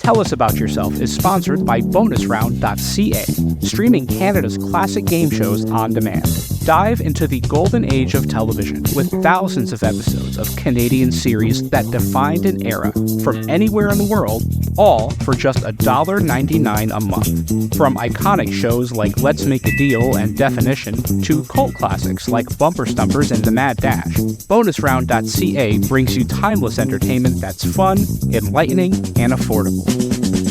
Tell Us About Yourself is sponsored by bonusround.ca, streaming Canada's classic game shows on demand. Dive into the golden age of television with thousands of episodes of Canadian series that defined an era from anywhere in the world, all for just $1.99 a month. From iconic shows like Let's Make a Deal and Definition to cult classics like Bumper Stumpers and The Mad Dash, bonusround.ca brings you timeless entertainment that's fun, enlightening, and affordable.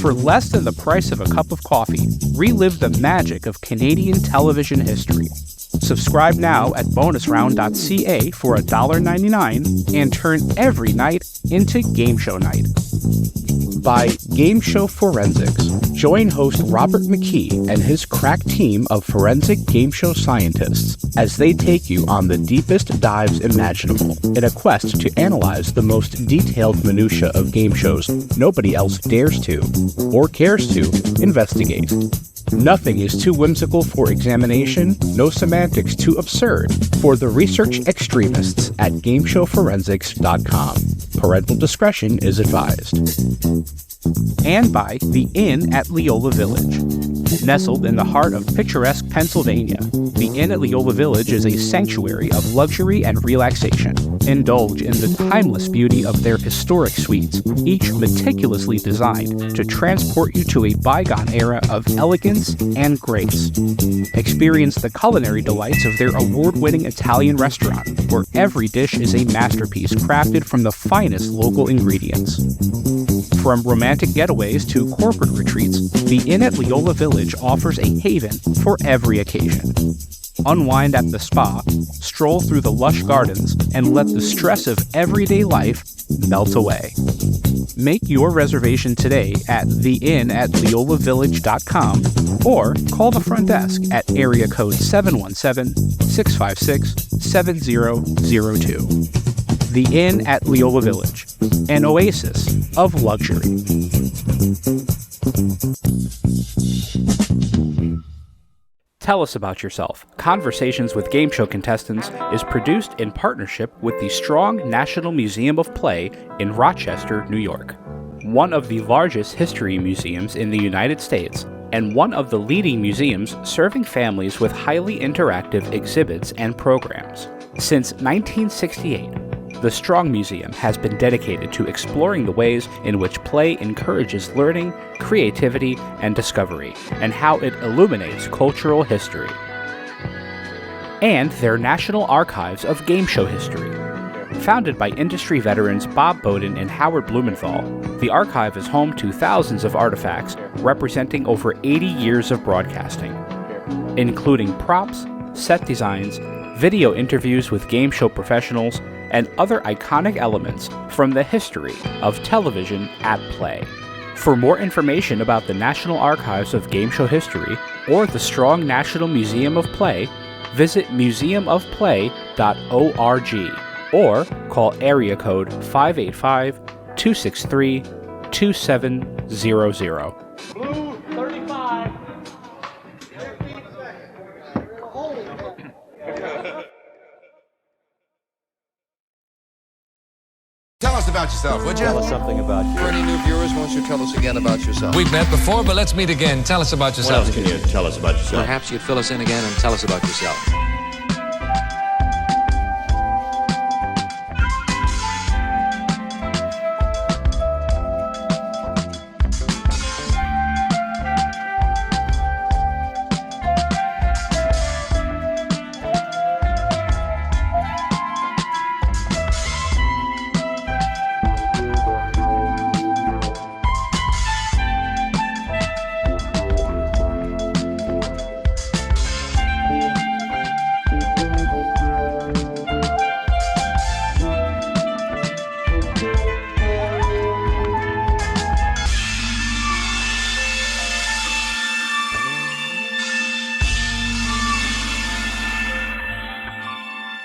For less than the price of a cup of coffee, relive the magic of Canadian television history. Subscribe now at bonusround.ca for $1.99 and turn every night into game show night. By Game Show Forensics. Join host Robert McKee and his crack team of forensic game show scientists as they take you on the deepest dives imaginable in a quest to analyze the most detailed minutia of game shows nobody else dares to, or cares to, investigate. Nothing is too whimsical for examination, no semantics too absurd for the research extremists at GameShowForensics.com. Parental discretion is advised. And by The Inn at Leola Village. Nestled in the heart of picturesque Pennsylvania, the Inn at Leola Village is a sanctuary of luxury and relaxation. Indulge in the timeless beauty of their historic suites, each meticulously designed to transport you to a bygone era of elegance and grace. Experience the culinary delights of their award-winning Italian restaurant, where every dish is a masterpiece crafted from the finest local ingredients. From romantic getaways to corporate retreats, the Inn at Leola Village offers a haven for every occasion. Unwind at the spa, stroll through the lush gardens, and let the stress of everyday life melt away. Make your reservation today at theinnatleolavillage.com or call the front desk at area code 717-656-7002. The Inn at Leola Village, an oasis of luxury. Tell Us About Yourself. Conversations with Game Show Contestants is produced in partnership with the Strong National Museum of Play in Rochester, New York, one of the largest history museums in the United States, and one of the leading museums serving families with highly interactive exhibits and programs. Since 1968, the Strong Museum has been dedicated to exploring the ways in which play encourages learning, creativity, and discovery, and how it illuminates cultural history. And their National Archives of Game Show History. Founded by industry veterans Bob Bowden and Howard Blumenthal, the archive is home to thousands of artifacts representing over 80 years of broadcasting, including props, set designs, video interviews with game show professionals, and other iconic elements from the history of television at play. For more information about the National Archives of Game Show History or the Strong National Museum of Play, visit museumofplay.org or call area code 585-263-2700. Blue 35. Tell us about yourself, would you? Tell us something about you. For any new viewers, why don't you tell us again about yourself? We've met before, but let's meet again. Tell us about yourself. What else can you tell us about yourself? Perhaps you'd fill us in again and tell us about yourself.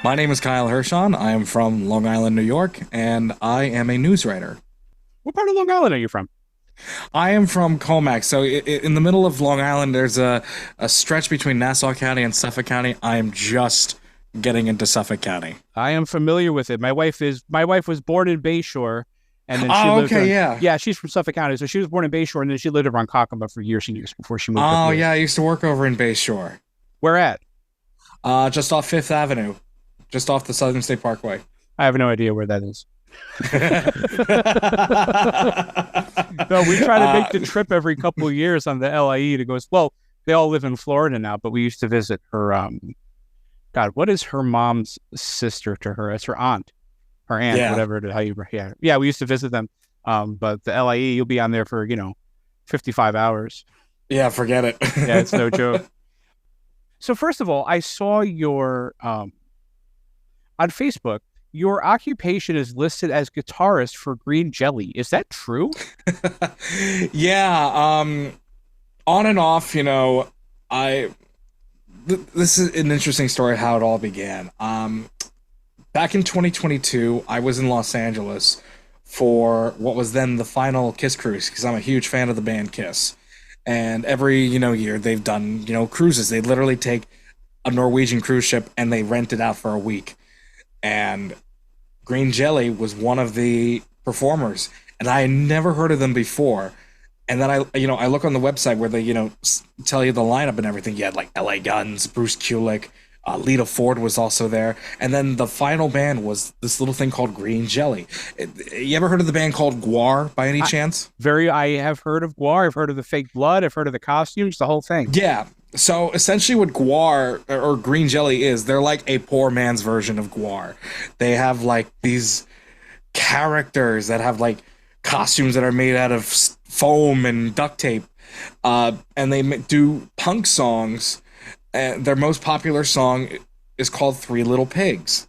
My name is Kyle Hirshon. I am from Long Island, New York, and I am a news writer. What part of Long Island are you from? I am from Comac, so in the middle of Long Island, there's a stretch between Nassau County and Suffolk County. I am just getting into Suffolk County. I am familiar with it. My wife was born in Bayshore, And then she lived yeah. she's from Suffolk County. So she was born in Bayshore, and then she lived around Kakuma for years and years before she moved up here. Yeah, I used to work over in Bayshore. Where at? Just off 5th Avenue, just off the Southern State Parkway. I have no idea where that is. No, we try to make the trip every couple of years on the LIE to go. Well, they all live in Florida now, but we used to visit her. God, what is her mom's sister to her? It's her aunt, whatever. Yeah. We used to visit them. But the LIE, you'll be on there for 55 hours. Yeah, forget it. Yeah, it's no joke. So first of all, I saw your on Facebook. Your occupation is listed as guitarist for Green Jelly. Is that true? Yeah. On and off, this is an interesting story how it all began. Back in 2022, I was in Los Angeles for what was then the final Kiss cruise, because I'm a huge fan of the band Kiss. And every, year they've done, cruises. They literally take a Norwegian cruise ship and they rent it out for a week. And Green Jelly was one of the performers, and I had never heard of them before. And then I look on the website where they, tell you the lineup and everything. You had like LA Guns, Bruce Kulick, Lita Ford was also there. And then the final band was this little thing called Green Jelly. You ever heard of the band called Gwar by any chance? I have heard of Gwar. I've heard of the fake blood. I've heard of the costumes, the whole thing. Yeah. So essentially what Gwar or Green Jelly is, they're like a poor man's version of Gwar. They have like these characters that have like costumes that are made out of foam and duct tape. And they do punk songs. Their most popular song is called Three Little Pigs.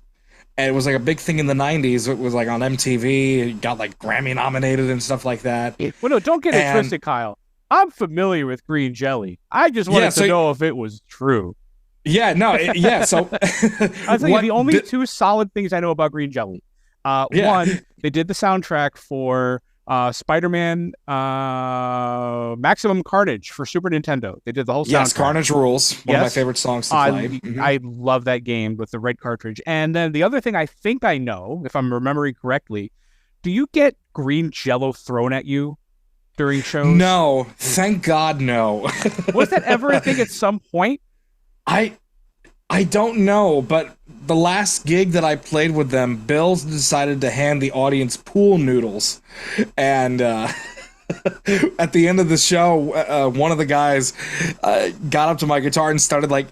And it was like a big thing in the 90s. It was like on MTV. It got like Grammy nominated and stuff like that. Well, no, don't get it twisted, Kyle. I'm familiar with Green Jelly. I just wanted to know if it was true. Yeah, no, so I'll tell you the only two solid things I know about Green Jelly. One, they did the soundtrack for Spider-Man Maximum Carnage for Super Nintendo. They did the whole soundtrack. Yes, Carnage rules. One of my favorite songs to play. I love that game with the red cartridge. And then the other thing I think I know, if I'm remembering correctly, do you get green Jello thrown at you during shows? No, thank God, no. Was that ever a thing at some point? I don't know, but the last gig that I played with them, Bill decided to hand the audience pool noodles. And at the end of the show, one of the guys got up to my guitar and started like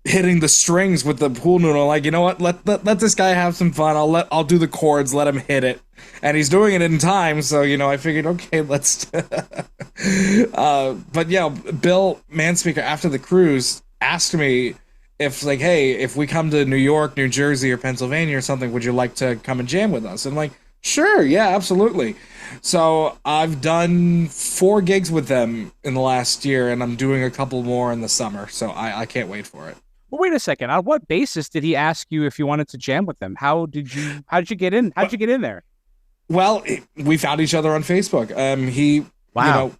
hitting the strings with the pool noodle. Like, you know what? Let this guy have some fun. I'll do the chords. Let him hit it. And he's doing it in time. So, I figured, okay, let's. But Bill Manspeaker after the cruise asked me if like, hey, if we come to New York, New Jersey, or Pennsylvania or something, would you like to come and jam with us? And I'm like, sure, yeah, absolutely. So I've done 4 gigs with them in the last year, and I'm doing a couple more in the summer. So I can't wait for it. Well, wait a second. On what basis did he ask you if you wanted to jam with them? How did you get in? How'd you get in there? Well, we found each other on Facebook. Wow.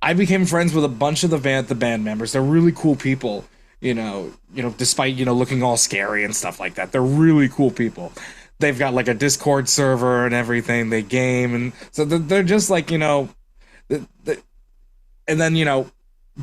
I became friends with a bunch of the band members. They're really cool people. Despite looking all scary and stuff like that, they're really cool people. They've got like a Discord server and everything. They game, and so they're just like and then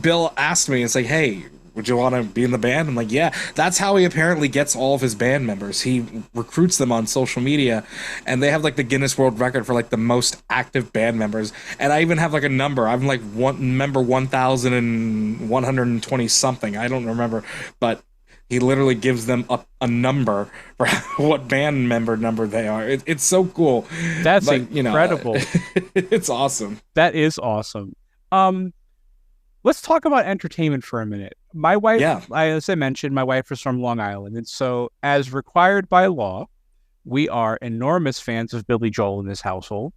Bill asked me, it's like, hey, would you want to be in the band? I'm like, yeah. That's how he apparently gets all of his band members. He recruits them on social media, and they have like the Guinness World Record for like the most active band members. And I even have like a number. I'm like member 1,120 something. I don't remember, but he literally gives them a number for what band member number they are. It's so cool. That's incredible. It's awesome. That is awesome. Let's talk about entertainment for a minute. My wife, as I mentioned, my wife is from Long Island. And so as required by law, we are enormous fans of Billy Joel in this household.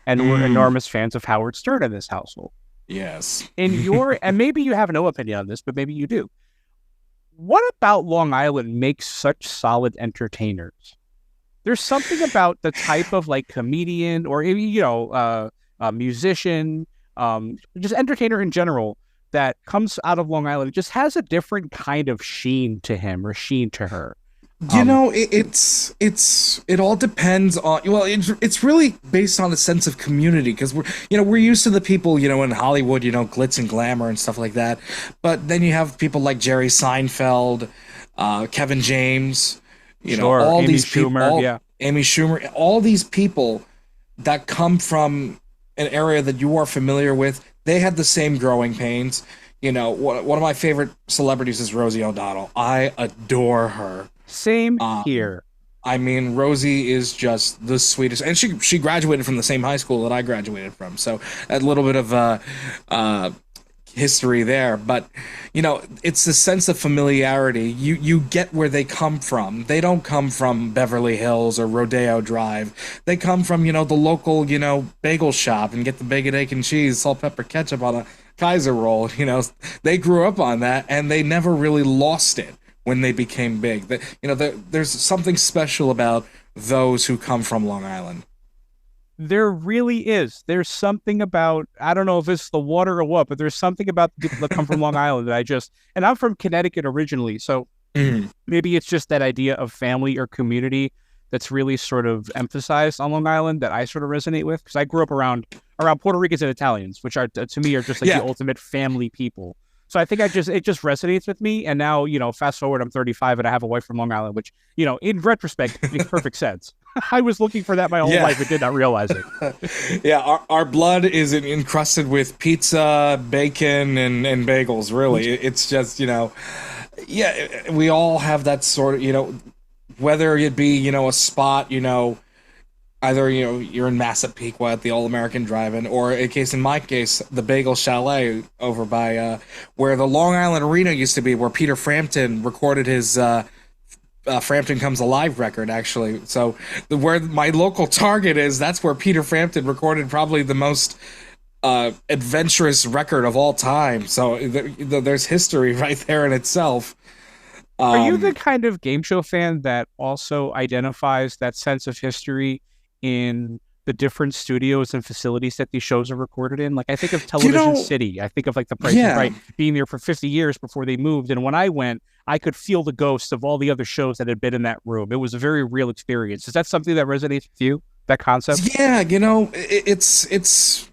And we're enormous fans of Howard Stern in this household. Yes. And maybe you have no opinion on this, but maybe you do. What about Long Island makes such solid entertainers? There's something about the type of like comedian or a musician, just entertainer in general, that comes out of Long Island. It just has a different kind of sheen to him or sheen to her. You know, it all depends on, well, it's really based on a sense of community, because we're used to the people, in Hollywood, glitz and glamour and stuff like that. But then you have people like Jerry Seinfeld, Kevin James, Sure, all Amy these Schumer, people, yeah. Amy Schumer, all these people that come from an area that you are familiar with. They had the same growing pains. One of my favorite celebrities is Rosie O'Donnell. I adore her. Same here. I mean, Rosie is just the sweetest, and she graduated from the same high school that I graduated from, so a little bit of history there. But it's the sense of familiarity. You get where they come from. They don't come from Beverly Hills or Rodeo Drive. They come from the local bagel shop and get the bacon, egg, and cheese, salt, pepper, ketchup on a Kaiser roll. They grew up on that, and they never really lost it when they became big. There's something special about those who come from Long Island. There really is. There's something about, I don't know if it's the water or what, but there's something about the people that come from Long Island that and I'm from Connecticut originally, so maybe it's just that idea of family or community that's really sort of emphasized on Long Island that I sort of resonate with, because I grew up around Puerto Ricans and Italians, which are, to me, are just like the ultimate family people. So I think it just resonates with me. And now, fast forward, I'm 35 and I have a wife from Long Island, which, in retrospect, makes perfect sense. I was looking for that my whole life but did not realize it. Yeah, our blood is encrusted with pizza, bacon, and bagels, really. It's just, we all have that sort of, whether it be, a spot, either you're in Massapequa at the All American Drive-In, or in my case, the Bagel Chalet over by where the Long Island Arena used to be, where Peter Frampton recorded his Frampton Comes Alive record, actually. So where my local Target is, that's where Peter Frampton recorded probably the most adventurous record of all time. So there's history right there in itself. Are you the kind of game show fan that also identifies that sense of history in the different studios and facilities that these shows are recorded in? Like, I think of Television City. I think of like the Price is Right being there for 50 years before they moved. And when I went, I could feel the ghosts of all the other shows that had been in that room. It was a very real experience. Is that something that resonates with you, that concept? Yeah, it's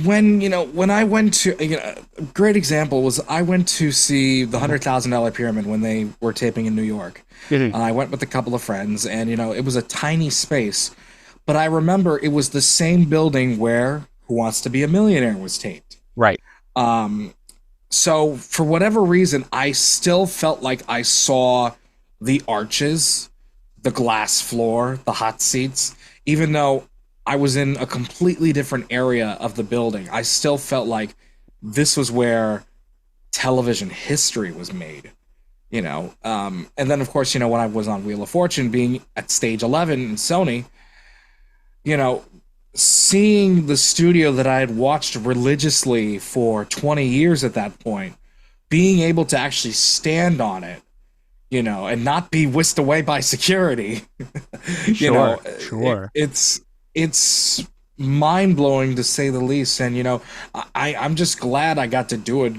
when I went to, a great example was I went to see the $100,000 Pyramid when they were taping in New York. I went with a couple of friends, and it was a tiny space, but I remember it was the same building where Who Wants to Be a Millionaire was taped. Right. So for whatever reason, I still felt like I saw the arches, the glass floor, the hot seats, even though I was in a completely different area of the building. I still felt like this was where television history was made, and then of course, when I was on Wheel of Fortune, being at stage 11 in Sony, seeing the studio that I had watched religiously for 20 years at that point, being able to actually stand on it, and not be whisked away by security, Sure. It's mind-blowing to say the least. And I'm just glad I got to do it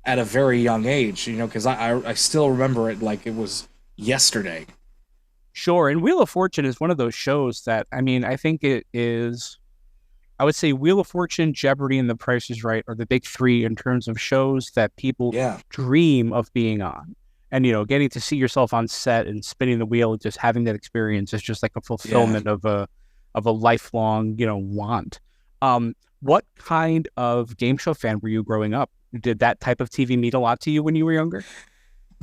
at a very young age, because I still remember it like it was yesterday. Sure. And Wheel of Fortune is one of those shows that, I think it is, I would say Wheel of Fortune, Jeopardy, and The Price is Right are the big three in terms of shows that people dream of being on. And, getting to see yourself on set and spinning the wheel, just having that experience is just like a fulfillment of a lifelong, want. What kind of game show fan were you growing up? Did that type of TV mean a lot to you when you were younger?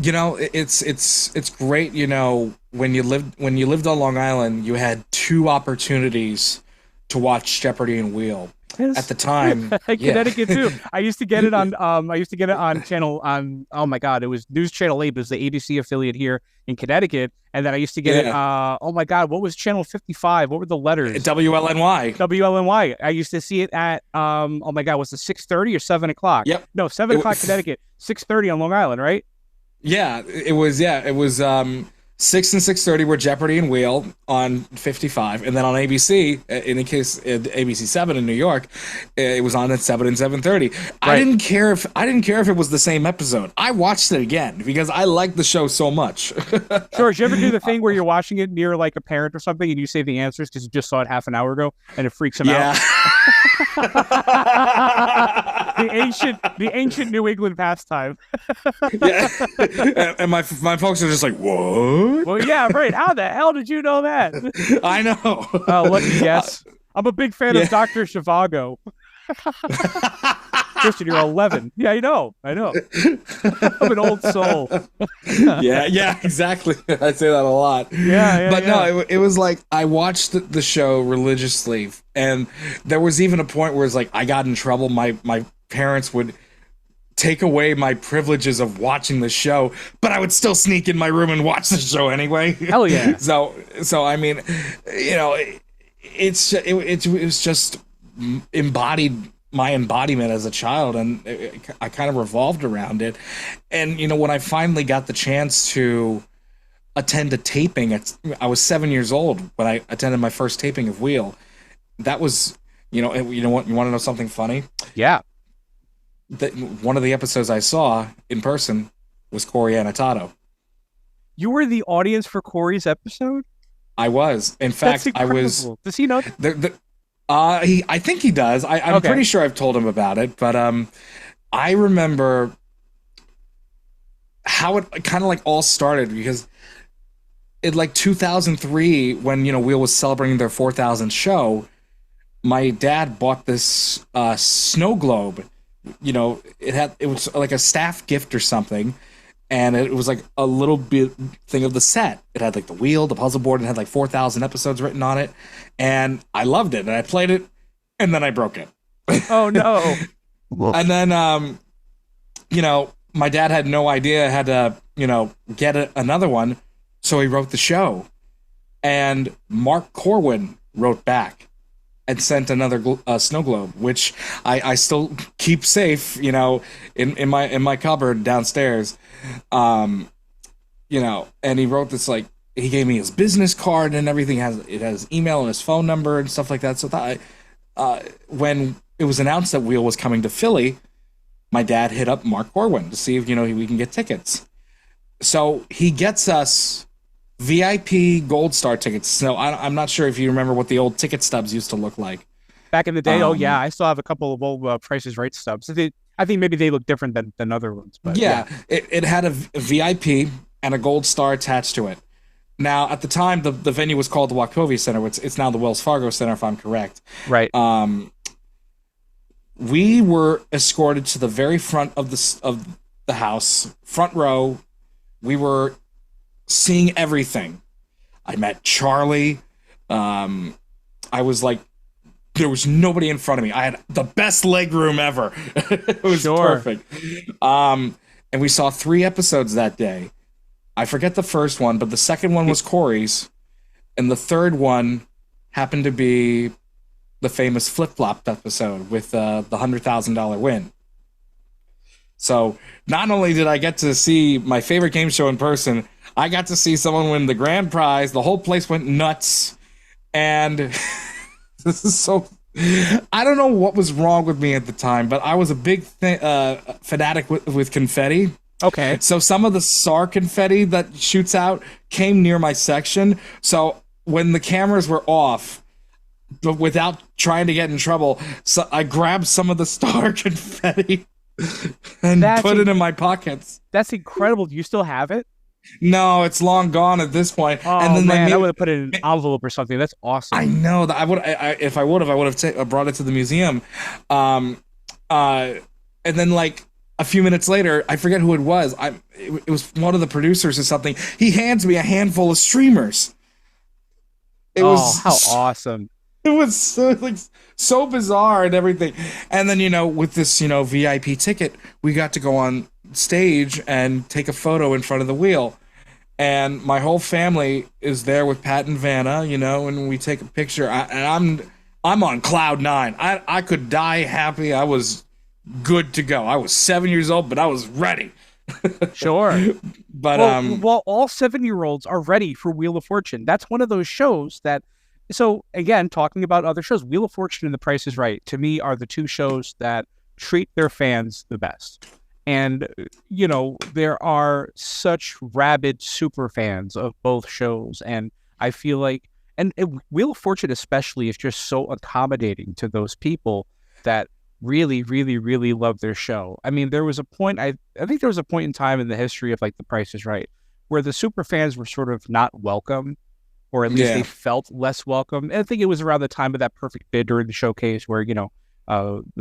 It's great. When you lived on Long Island, you had two opportunities to watch Jeopardy and Wheel. At the time. Connecticut too. I used to get it on oh my God, it was News Channel 8, but it was the ABC affiliate here in Connecticut. And then I used to get it oh my God, what was Channel 55? What were the letters? WLNY. I used to see it at oh my God, was it 6:30 or 7 o'clock? Yep. No, 7 o'clock Connecticut, 6:30 on Long Island, right? Yeah, it was 6 and 6:30 were Jeopardy and Wheel on 55, and then on ABC, in the case ABC 7 in New York, it was on at 7 and 7:30. Right. I didn't care if it was the same episode. I watched it again because I liked the show so much. George, you ever do the thing where you're watching it near like a parent or something, and you say the answers because you just saw it half an hour ago, and it freaks them out? the ancient New England pastime. Yeah, and my folks are just like, what? Well, yeah, right. How the hell did you know that? I know. Oh, let me guess. I'm a big fan of Dr. Zhivago. Christian, you're 11. Yeah, I know. I'm an old soul. yeah, exactly. I say that a lot. No, it was like I watched the show religiously, and there was even a point where it's like I got in trouble. My parents would take away my privileges of watching the show, but I would still sneak in my room and watch the show anyway. Hell yeah. So I mean, you know, it was just embodied my embodiment as a child, and I kind of revolved around it. And you know, when I finally got the chance to attend a taping, I was 7 years old when I attended my first taping of Wheel. That was, you know what, you want to know something funny? Yeah. One of the episodes I saw in person was Cory Anotado. You were the audience for Cory's episode? I was. In fact, I was. Does he know? I think he does. I'm pretty sure I've told him about it, but I remember how it kind of like all started, because in like 2003, when Wheel was celebrating their 4,000th show, my dad bought this snow globe. It was like a staff gift or something, and it was like a little bit thing of the set. It had like the wheel, the puzzle board, and it had like 4,000 episodes written on it, and I loved it, and I played it, and then I broke it. Oh no. And then my dad had no idea I had to get another one, so he wrote the show, and Mark Corwin wrote back and sent another snow globe, which I still keep safe, in my cupboard downstairs. And he wrote this, like, he gave me his business card and everything. It has email and his phone number and stuff like that. So when it was announced that Wheel was coming to Philly, my dad hit up Mark Corwin to see if we can get tickets. So he gets us VIP Gold Star tickets. So I'm not sure if you remember what the old ticket stubs used to look like. Back in the day? Oh, yeah. I still have a couple of old Price is Right stubs. I think maybe they look different than other ones. But yeah. It had a VIP and a Gold Star attached to it. Now, at the time, the venue was called the Wachovia Center. It's now the Wells Fargo Center, if I'm correct. Right. We were escorted to the very front of the house, front row. We were seeing everything. I met Charlie. I was like, there was nobody in front of me. I had the best leg room ever. It was perfect. And we saw 3 episodes that day. I forget the first one, but the second one was Cory's, and the third one happened to be the famous flip-flop episode with the $100,000 win. So not only did I get to see my favorite game show in person, I got to see someone win the grand prize. The whole place went nuts. And this is so... I don't know what was wrong with me at the time, but I was a big fanatic with confetti. Okay. So some of the SAR confetti that shoots out came near my section. So when the cameras were off, but without trying to get in trouble, so I grabbed some of the STAR confetti and put it in my pockets. That's incredible. Do you still have it? No, it's long gone at this point. Oh, and then man, I would have put it in an envelope or something. That's awesome. I know that I would have brought it to the museum. And then like a few minutes later, I forget who it was. It was one of the producers or something. He hands me a handful of streamers. It was how awesome. It was so bizarre and everything. And then, with this, VIP ticket, we got to go on stage and take a photo in front of the wheel. And my whole family is there with Pat and Vanna, and we take a picture. And I'm on cloud 9. I could die happy. I was good to go. I was 7 years old, but I was ready. Sure. But well, all 7-year-olds are ready for Wheel of Fortune. That's one of those shows that. So again, talking about other shows, Wheel of Fortune and The Price is Right, to me, are the two shows that treat their fans the best. And, there are such rabid super fans of both shows. And I feel like, and Wheel of Fortune especially is just so accommodating to those people that really, really, really love their show. I mean, there was a point, I think there was a point in time in the history of like The Price is Right, where the super fans were sort of not welcome, or at least they felt less welcome. And I think it was around the time of that perfect bid during the showcase where,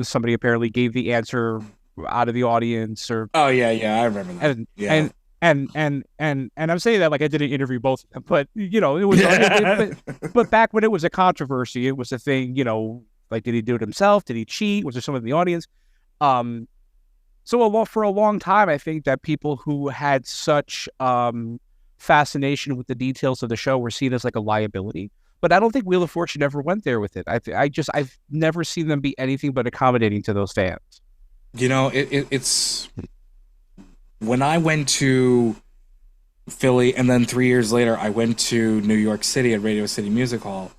somebody apparently gave the answer out of the audience, or I remember that. And I'm saying that like I didn't interview both of them, but it was but back when it was a controversy, it was a thing, like, did he do it himself? Did he cheat? Was there someone in the audience? So for a long time, I think that people who had such fascination with the details of the show were seen as like a liability. But I don't think Wheel of Fortune ever went there with it. I've never seen them be anything but accommodating to those fans. It's when I went to Philly, and then 3 years later I went to New York City at Radio City Music Hall.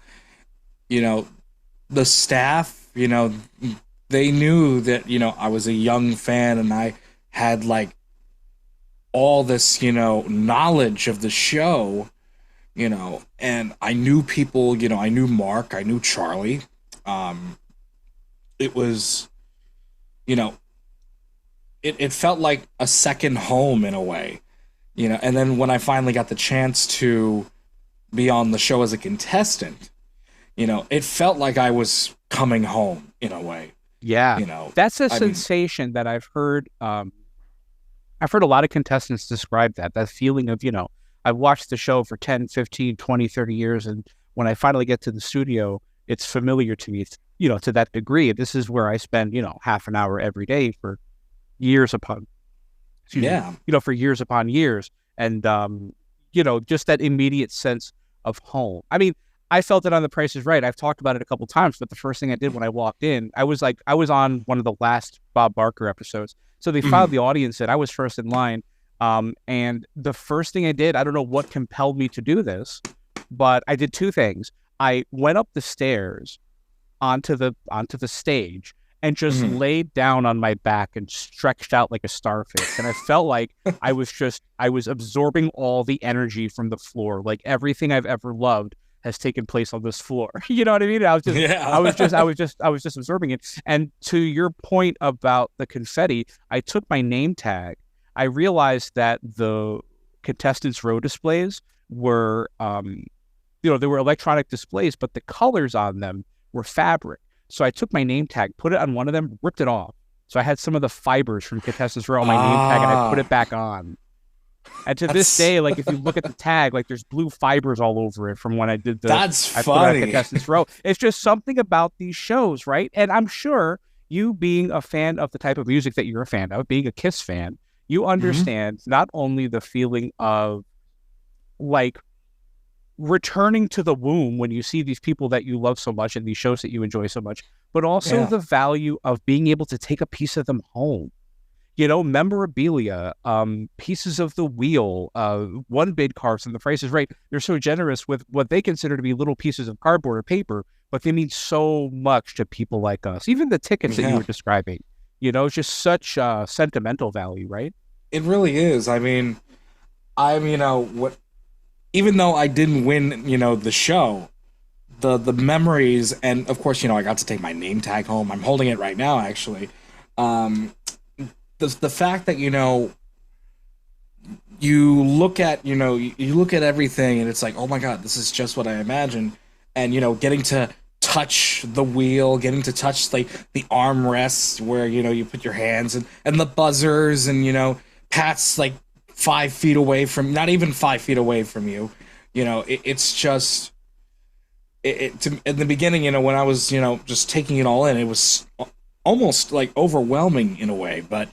The staff, they knew that I was a young fan, and I had like all this knowledge of the show, and I knew people. I knew Mark, I knew Charlie. It was, it felt like a second home in a way, and then when I finally got the chance to be on the show as a contestant, it felt like I was coming home in a way. Yeah. That's a sensation that I've heard. I've heard a lot of contestants describe that feeling of, I've watched the show for 10, 15, 20, 30 years. And when I finally get to the studio, it's familiar to me, to that degree. This is where I spend, half an hour every day for years upon, for years upon years. And, just that immediate sense of home. I mean, I felt it on The Price is Right. I've talked about it a couple times, but the first thing I did when I walked in, I was on one of the last Bob Barker episodes. So they filed the audience in. I was first in line. And the first thing I did, I don't know what compelled me to do this, but I did two things. I went up the stairs onto the stage and just laid down on my back and stretched out like a starfish. And I felt like I was absorbing all the energy from the floor. Like everything I've ever loved has taken place on this floor. You know what I mean? I was just absorbing it. And to your point about the confetti, I took my name tag. I realized that the contestants' row displays were, they were electronic displays, but the colors on them were fabric. So I took my name tag, put it on one of them, ripped it off. So I had some of the fibers from contestants' row on my name tag, and I put it back on. And to this day, like if you look at the tag, like there's blue fibers all over it from when I did the. I put it on contestants' row. It's just something about these shows, right? And I'm sure you, being a fan of the type of music that you're a fan of, being a Kiss fan, you understand not only the feeling of like returning to the womb when you see these people that you love so much and these shows that you enjoy so much, but also the value of being able to take a piece of them home. Memorabilia, pieces of the wheel, one bid cards, and The Price is Right. They're so generous with what they consider to be little pieces of cardboard or paper, but they mean so much to people like us. Even the tickets that you were describing, it's just such sentimental value, right? It really is. I mean, even though I didn't win, the show, the memories, and of course, I got to take my name tag home. I'm holding it right now, actually. The fact that you look at everything and it's like, oh my god, this is just what I imagined, and getting to touch the wheel, getting to touch like the armrests where you put your hands, and the buzzers, and Pat's like 5 feet away from, not even 5 feet away from you. It's just in the beginning, when I was just taking it all in, it was almost like overwhelming in a way, but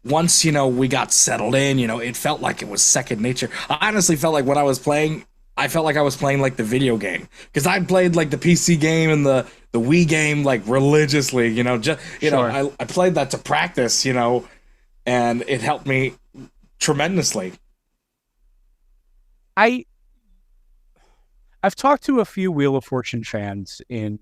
once we got settled in, it felt like it was second nature. I honestly felt like when I was playing, I felt like I was playing like the video game, because I played like the PC game and the Wii game like religiously. I played that to practice, and it helped me tremendously. I've talked to a few Wheel of Fortune fans in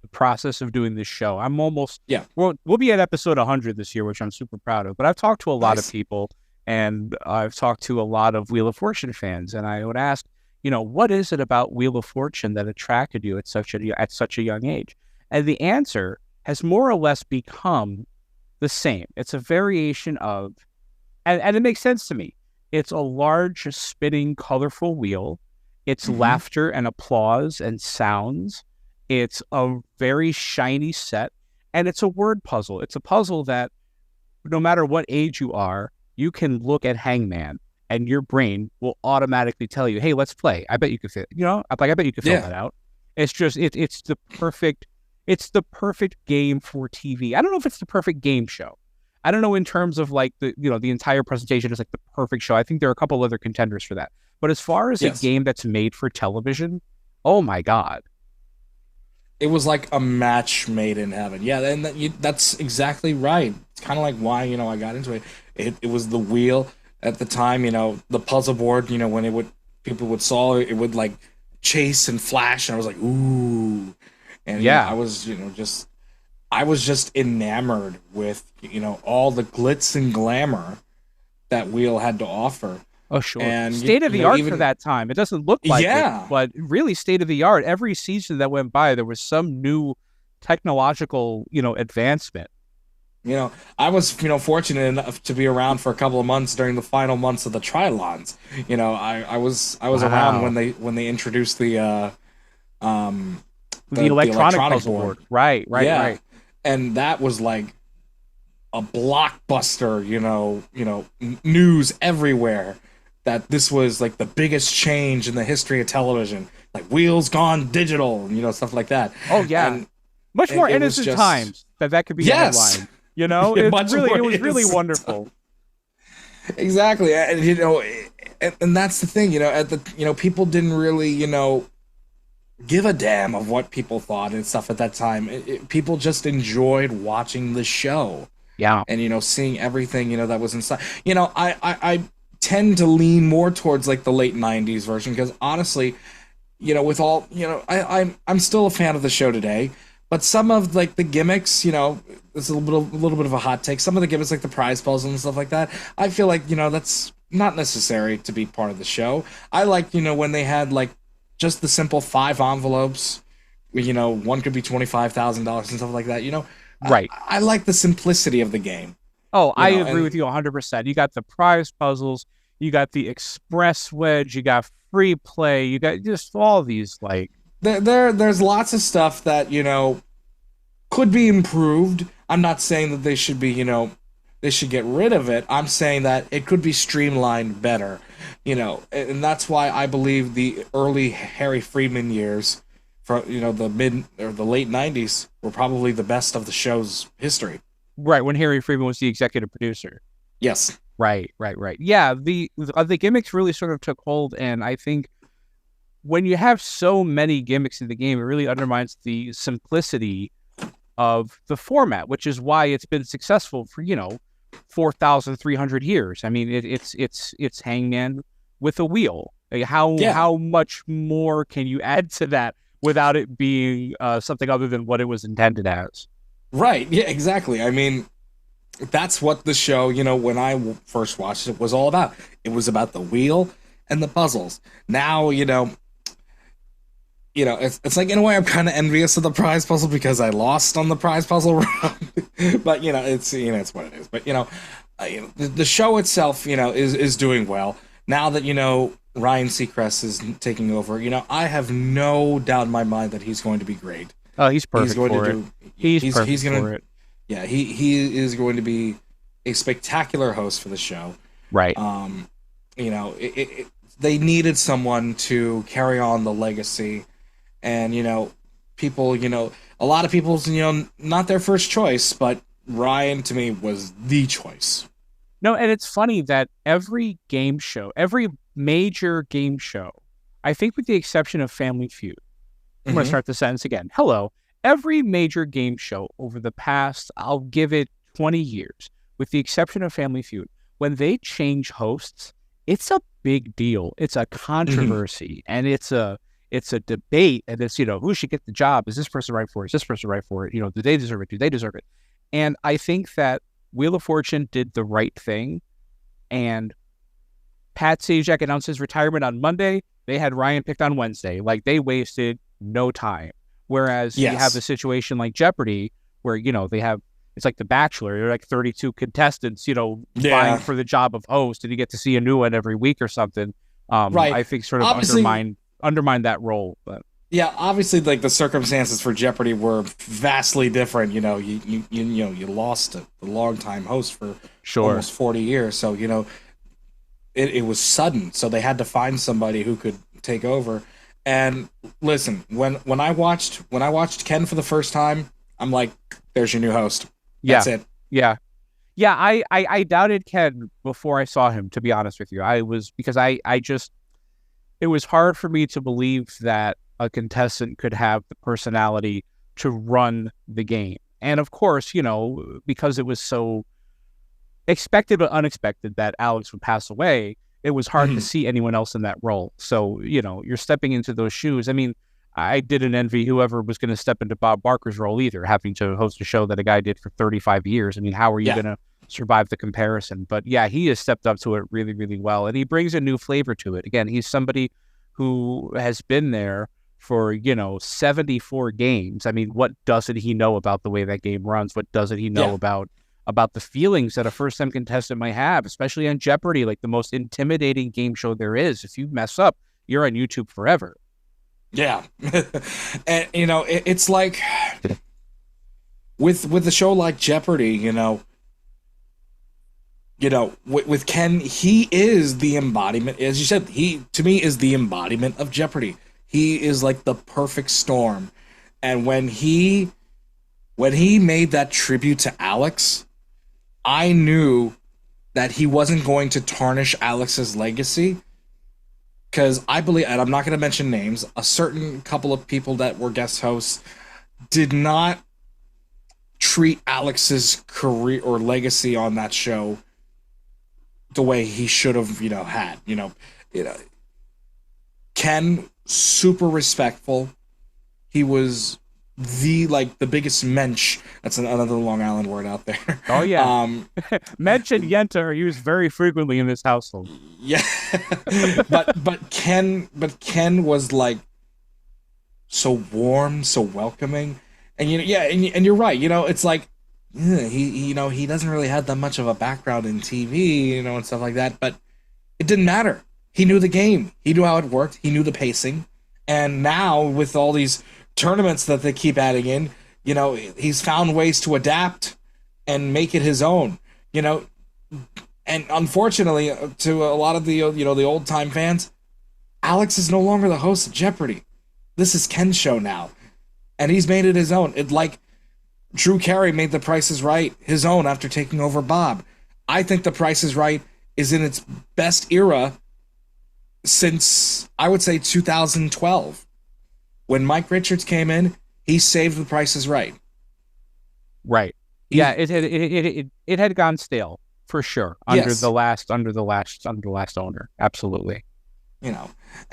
the process of doing this show. I'm almost we'll be at episode 100 this year, which I'm super proud of. But I've talked to a lot of people, and I've talked to a lot of Wheel of Fortune fans, and I would ask, what is it about Wheel of Fortune that attracted you at such a young age? And the answer has more or less become the same. It's a variation of, and it makes sense to me. It's a large, spinning, colorful wheel. It's laughter and applause and sounds. It's a very shiny set, and it's a word puzzle. It's a puzzle that no matter what age you are, you can look at Hangman, and your brain will automatically tell you, "Hey, let's play. I bet you could fit. I bet you could fill that out." It's just it's the perfect game for TV. I don't know if it's the perfect game show. I don't know in terms of like the entire presentation is like the perfect show. I think there are a couple other contenders for that. But as far as a game that's made for television, oh my God. It was like a match made in heaven. Yeah, and that's exactly right. It's kind of like why, I got into it. It was the wheel at the time, the puzzle board, when people would solve it, it would like chase and flash, and I was like, ooh. And I was, I was just enamored with, all the glitz and glamour that wheel had to offer. Oh, sure. And state of the art for that time. It doesn't look like it, but really state of the art. Every season that went by, there was some new technological, advancement. I was, fortunate enough to be around for a couple of months during the final months of the Trilons. I was around when they introduced the electronic puzzle board. Right. And that was like a blockbuster, news everywhere. That this was like the biggest change in the history of television, like wheels gone digital, and stuff like that. Oh yeah, and much more innocent times that could be the headline. It was really wonderful. Exactly, and that's the thing. People didn't really give a damn of what people thought and stuff at that time. People just enjoyed watching the show. Yeah, and seeing everything that was inside. I tend to lean more towards like the late 90s version because honestly, with all I'm still a fan of the show today, but some of like the gimmicks, it's a little bit of a hot take. Some of the gimmicks like the prize puzzle and stuff like that, I feel like that's not necessary to be part of the show. I like when they had like just the simple 5 envelopes, one could be $25,000 and stuff like that. Right. I like the simplicity of the game. Oh, I agree with you 100%. You got the prize puzzles, you got the express wedge, you got free play, you got just all these like there's lots of stuff that could be improved. I'm not saying that they should be they should get rid of it. I'm saying that it could be streamlined better, and that's why I believe the early Harry Friedman years, from the mid or the late 90s, were probably the best of the show's history. Right, when Harry Friedman was the executive producer. Yes. Right. Yeah, the gimmicks really sort of took hold, and I think when you have so many gimmicks in the game, it really undermines the simplicity of the format, which is why it's been successful for 4,300 years. I mean, it's Hangman with a wheel. Like how much more can you add to that without it being something other than what it was intended as? Right. Yeah, exactly. I mean, that's what the show, when I first watched it, was all about. It was about the wheel and the puzzles. Now, it's like, in a way, I'm kind of envious of the prize puzzle because I lost on the prize puzzle round. But, it's what it is. But, the show itself, is doing well. Now that, Ryan Seacrest is taking over, I have no doubt in my mind that he's going to be great. Oh, he's perfect for it. He's perfect for it. Yeah, he is going to be a spectacular host for the show. Right. They needed someone to carry on the legacy, and people, a lot of people's, not their first choice, but Ryan to me was the choice. No, and it's funny that every game show, every major game show, I think with the exception of Family Feud, I'm going to start the sentence again. Hello. Every major game show over the past, I'll give it 20 years, with the exception of Family Feud, when they change hosts, it's a big deal. It's a controversy, and it's a debate, and it's, who should get the job? Is this person right for it? Is this person right for it? Do they deserve it? Do they deserve it? And I think that Wheel of Fortune did the right thing, and Pat Sajak announced his retirement on Monday. They had Ryan picked on Wednesday. Like, they wasted no time. Whereas you have a situation like Jeopardy where, they have, it's like The Bachelor. They're like 32 contestants, vying for the job of host, and you get to see a new one every week or something. Right. I think sort of undermine that role. But yeah, obviously, like, the circumstances for Jeopardy were vastly different. You lost the longtime host for almost 40 years, so it was sudden. So they had to find somebody who could take over. And listen, when I watched Ken for the first time, I'm like, there's your new host. That's it. Yeah. I doubted Ken before I saw him, to be honest with you. It was hard for me to believe that a contestant could have the personality to run the game. And of course, because it was so expected but unexpected that Alex would pass away, it was hard to see anyone else in that role. So, you're stepping into those shoes. I mean, I didn't envy whoever was going to step into Bob Barker's role either, having to host a show that a guy did for 35 years. I mean, how are you going to survive the comparison? But yeah, he has stepped up to it really, really well. And he brings a new flavor to it. Again, he's somebody who has been there for, 74 games. I mean, what doesn't he know about the way that game runs? What doesn't he know about the feelings that a first-time contestant might have, especially on Jeopardy, like the most intimidating game show there is. If you mess up, you're on YouTube forever. Yeah. And, it's like with a show like Jeopardy, with Ken, he is the embodiment, as you said, he, to me, is the embodiment of Jeopardy. He is like the perfect storm. And when he made that tribute to Alex, I knew that he wasn't going to tarnish Alex's legacy, because I believe, and I'm not going to mention names, a certain couple of people that were guest hosts did not treat Alex's career or legacy on that show the way he should have, had. Ken, super respectful. He was the biggest mensch. That's another Long Island word out there. Oh yeah. Mensch and Yenta are used very frequently in this household. Yeah. but Ken was like so warm, so welcoming. And and you're right. It's like he doesn't really have that much of a background in TV, and stuff like that, but it didn't matter. He knew the game. He knew how it worked. He knew the pacing. And now with all these tournaments that they keep adding in, he's found ways to adapt and make it his own, and unfortunately to a lot of the the old time fans, Alex is no longer the host of Jeopardy. This is Ken's show now, and he's made it his own. It's like Drew Carey made The Price is Right his own after taking over Bob. I think The Price is Right is in its best era since, I would say, 2012. When Mike Richards came in, he saved The Price is Right. Right. Yeah, it had gone stale for sure under the last owner. Absolutely.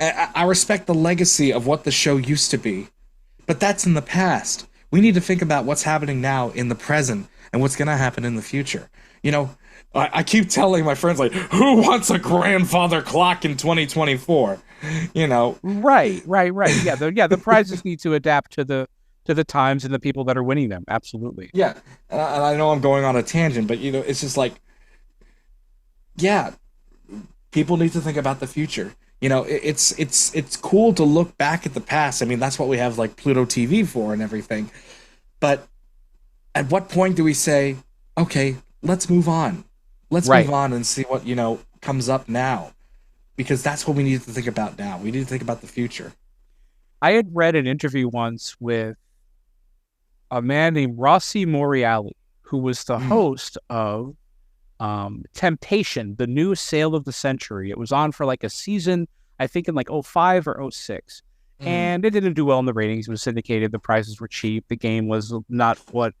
I respect the legacy of what the show used to be, but that's in the past. We need to think about what's happening now in the present and what's going to happen in the future. I keep telling my friends, like, who wants a grandfather clock in 2024? Right. Yeah, the prizes need to adapt to the times and the people that are winning them. Absolutely. Yeah, and I know I'm going on a tangent, but it's just like, yeah, people need to think about the future. It's cool to look back at the past. I mean, that's what we have like Pluto TV for and everything. But at what point do we say, okay, let's move on? Let's move on and see what, comes up now. Because that's what we need to think about now. We need to think about the future. I had read an interview once with a man named Rossi Moriali, who was the host of Temptation, the new sale of the century. It was on for like a season, I think in like 05 or 06. And it didn't do well in the ratings. It was syndicated. The prices were cheap. The game was not what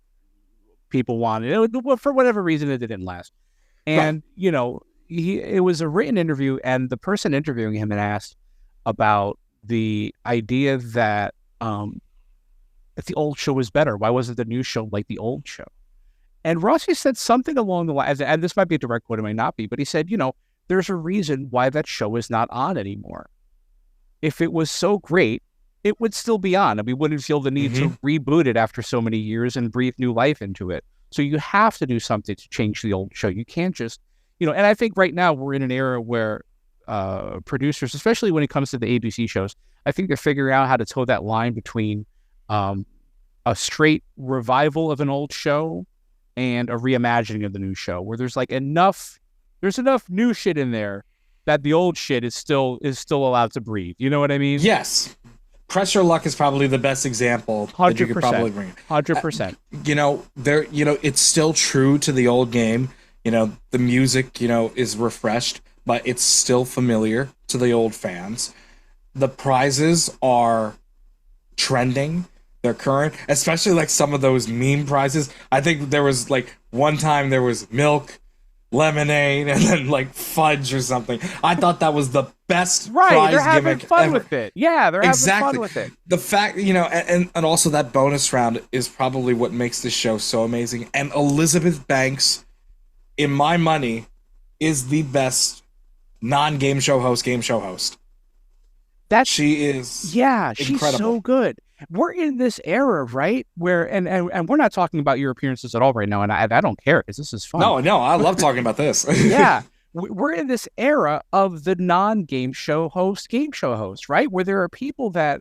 people wanted. For whatever reason, it didn't last. And, it was a written interview, and the person interviewing him had asked about the idea that if the old show was better, why wasn't the new show like the old show? And Rossi said something along the lines, and this might be a direct quote, it might not be, but he said, there's a reason why that show is not on anymore. If it was so great, it would still be on, and we wouldn't feel the need to reboot it after so many years and breathe new life into it. So you have to do something to change the old show. You can't just, and I think right now we're in an era where producers, especially when it comes to the ABC shows, I think they're figuring out how to toe that line between a straight revival of an old show and a reimagining of the new show, where there's enough new shit in there that the old shit is still allowed to breathe. You know what I mean? Yes. Press Your Luck is probably the best example 100%, that you could probably bring. 100%. It's still true to the old game. The music, is refreshed, but it's still familiar to the old fans. The prizes are trending. They're current, especially some of those meme prizes. I think there was one time there was milk, lemonade, and then fudge or something. I thought that was the best prize they're having gimmick fun ever. with it. Yeah, they're having fun with it. The fact, and also that bonus round is probably what makes this show so amazing. And Elizabeth Banks, in my money, is the best non-game show host. She is she's incredible. So good. We're in this era, right? Where and we're not talking about your appearances at all right now, and I don't care because this is fun. No, I love talking about this. Yeah, we're in this era of the non-game show host, right? Where there are people that,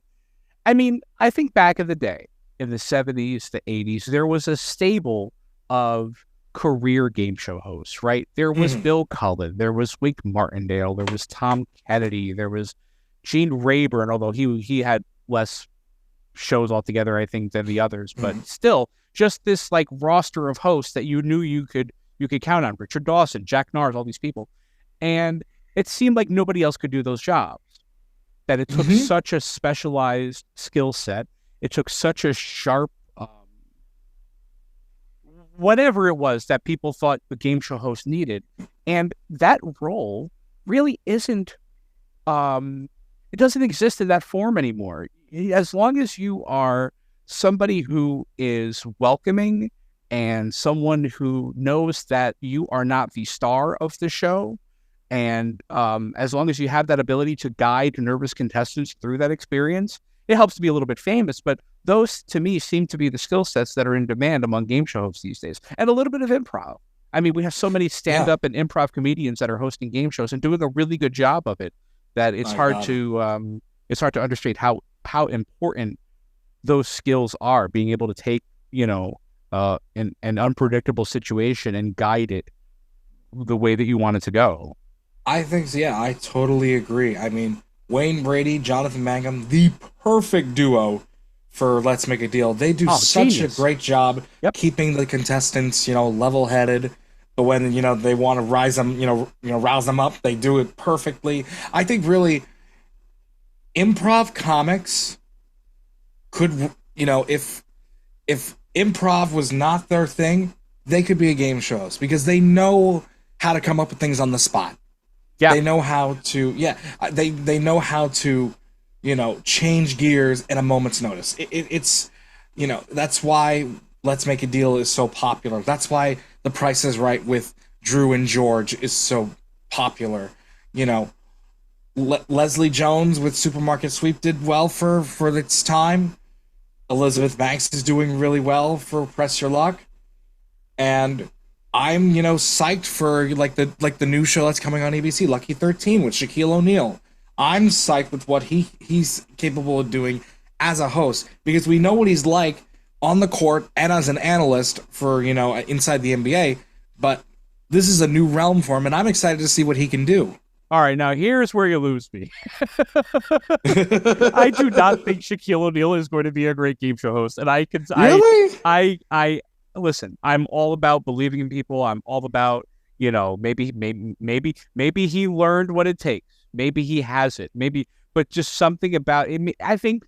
I think back in the day, in the 70s, the 80s, there was a stable of career game show hosts, right? There was Bill Cullen, there was Wink Martindale, there was Tom Kennedy, there was Gene Rayburn, although he had less shows altogether, I think, than the others, but still, just this roster of hosts that you knew you could count on. Richard Dawson, Jack Nars, all these people, and it seemed like nobody else could do those jobs. That it took such a specialized skill set, it took such a sharp, whatever it was that people thought the game show host needed, and that role really isn't. It doesn't exist in that form anymore. As long as you are somebody who is welcoming and someone who knows that you are not the star of the show, and as long as you have that ability to guide nervous contestants through that experience, it helps to be a little bit famous. But those, to me, seem to be the skill sets that are in demand among game show hosts these days. And a little bit of improv. We have so many stand-up and improv comedians that are hosting game shows and doing a really good job of it, that it's hard to understate how important those skills are. Being able to take an unpredictable situation and guide it the way that you want it to go. I think I totally agree. Wayne Brady, Jonathan Mangum, the perfect duo for Let's Make a Deal. They do such a great job keeping the contestants level-headed. But when they want to rouse them up, they do it perfectly. I think really improv comics could, if improv was not their thing, they could be a game show host because they know how to come up with things on the spot. Yeah, they know how to. Yeah, they know how to, change gears at a moment's notice. It's that's why Let's Make a Deal is so popular. That's why The Price is Right with Drew and George is so popular. Leslie Jones with Supermarket Sweep did well for its time. Elizabeth Banks is doing really well for Press Your Luck. And I'm, psyched for the new show that's coming on ABC, Lucky 13 with Shaquille O'Neal. I'm psyched with what he's capable of doing as a host because we know what he's like on the court and as an analyst for, inside the NBA, but this is a new realm for him, and I'm excited to see what he can do. All right, now here's where you lose me. I do not think Shaquille O'Neal is going to be a great game show host, and I can. Really? I listen. I'm all about believing in people. I'm all about maybe he learned what it takes. Maybe he has it. But just something about it. I think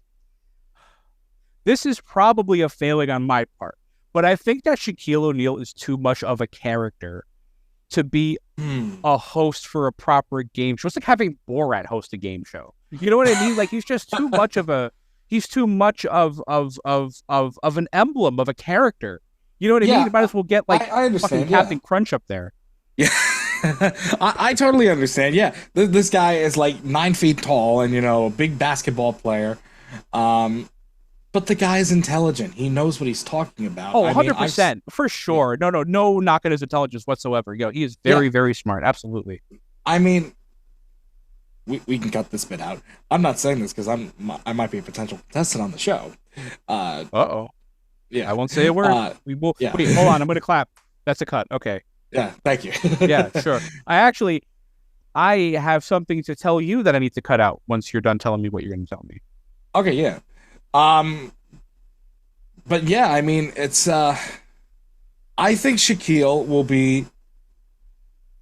this is probably a failing on my part, but I think that Shaquille O'Neal is too much of a character to be a host for a proper game show. It's like having Borat host a game show. You know what I mean? Like he's just too much of an emblem of a character. You know what I mean? You might as well get like I understand, fucking Captain Crunch up there. Yeah. I totally understand. Yeah, this guy is like 9 feet tall and a big basketball player. But the guy is intelligent. He knows what he's talking about. Oh, 100%. For sure. No knock on his intelligence whatsoever. He is very, very smart. Absolutely. I mean, we can cut this bit out. I'm not saying this because I might be a potential contestant on the show. Uh-oh. Yeah. I won't say a word. We will. Yeah. Wait, hold on. I'm going to clap. That's a cut. Okay. Yeah, thank you. Yeah, sure. I have something to tell you that I need to cut out once you're done telling me what you're going to tell me. Okay, yeah. But yeah, I mean, it's, I think Shaquille will be,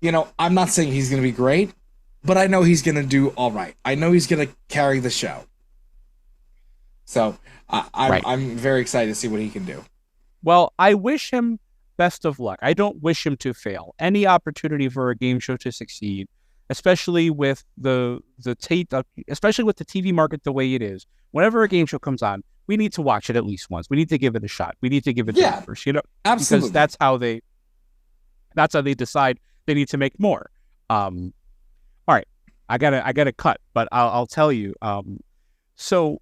I'm not saying he's going to be great, but I know he's going to do all right. I know he's going to carry the show. So I'm very excited to see what he can do. Well, I wish him best of luck. I don't wish him to fail. Any opportunity for a game show to succeed, especially with especially with the TV market the way it is. Whenever a game show comes on, we need to watch it at least once. We need to give it a shot. We need to give it numbers, absolutely. Because that's how they decide they need to make more. All right, I gotta cut, but I'll tell you. So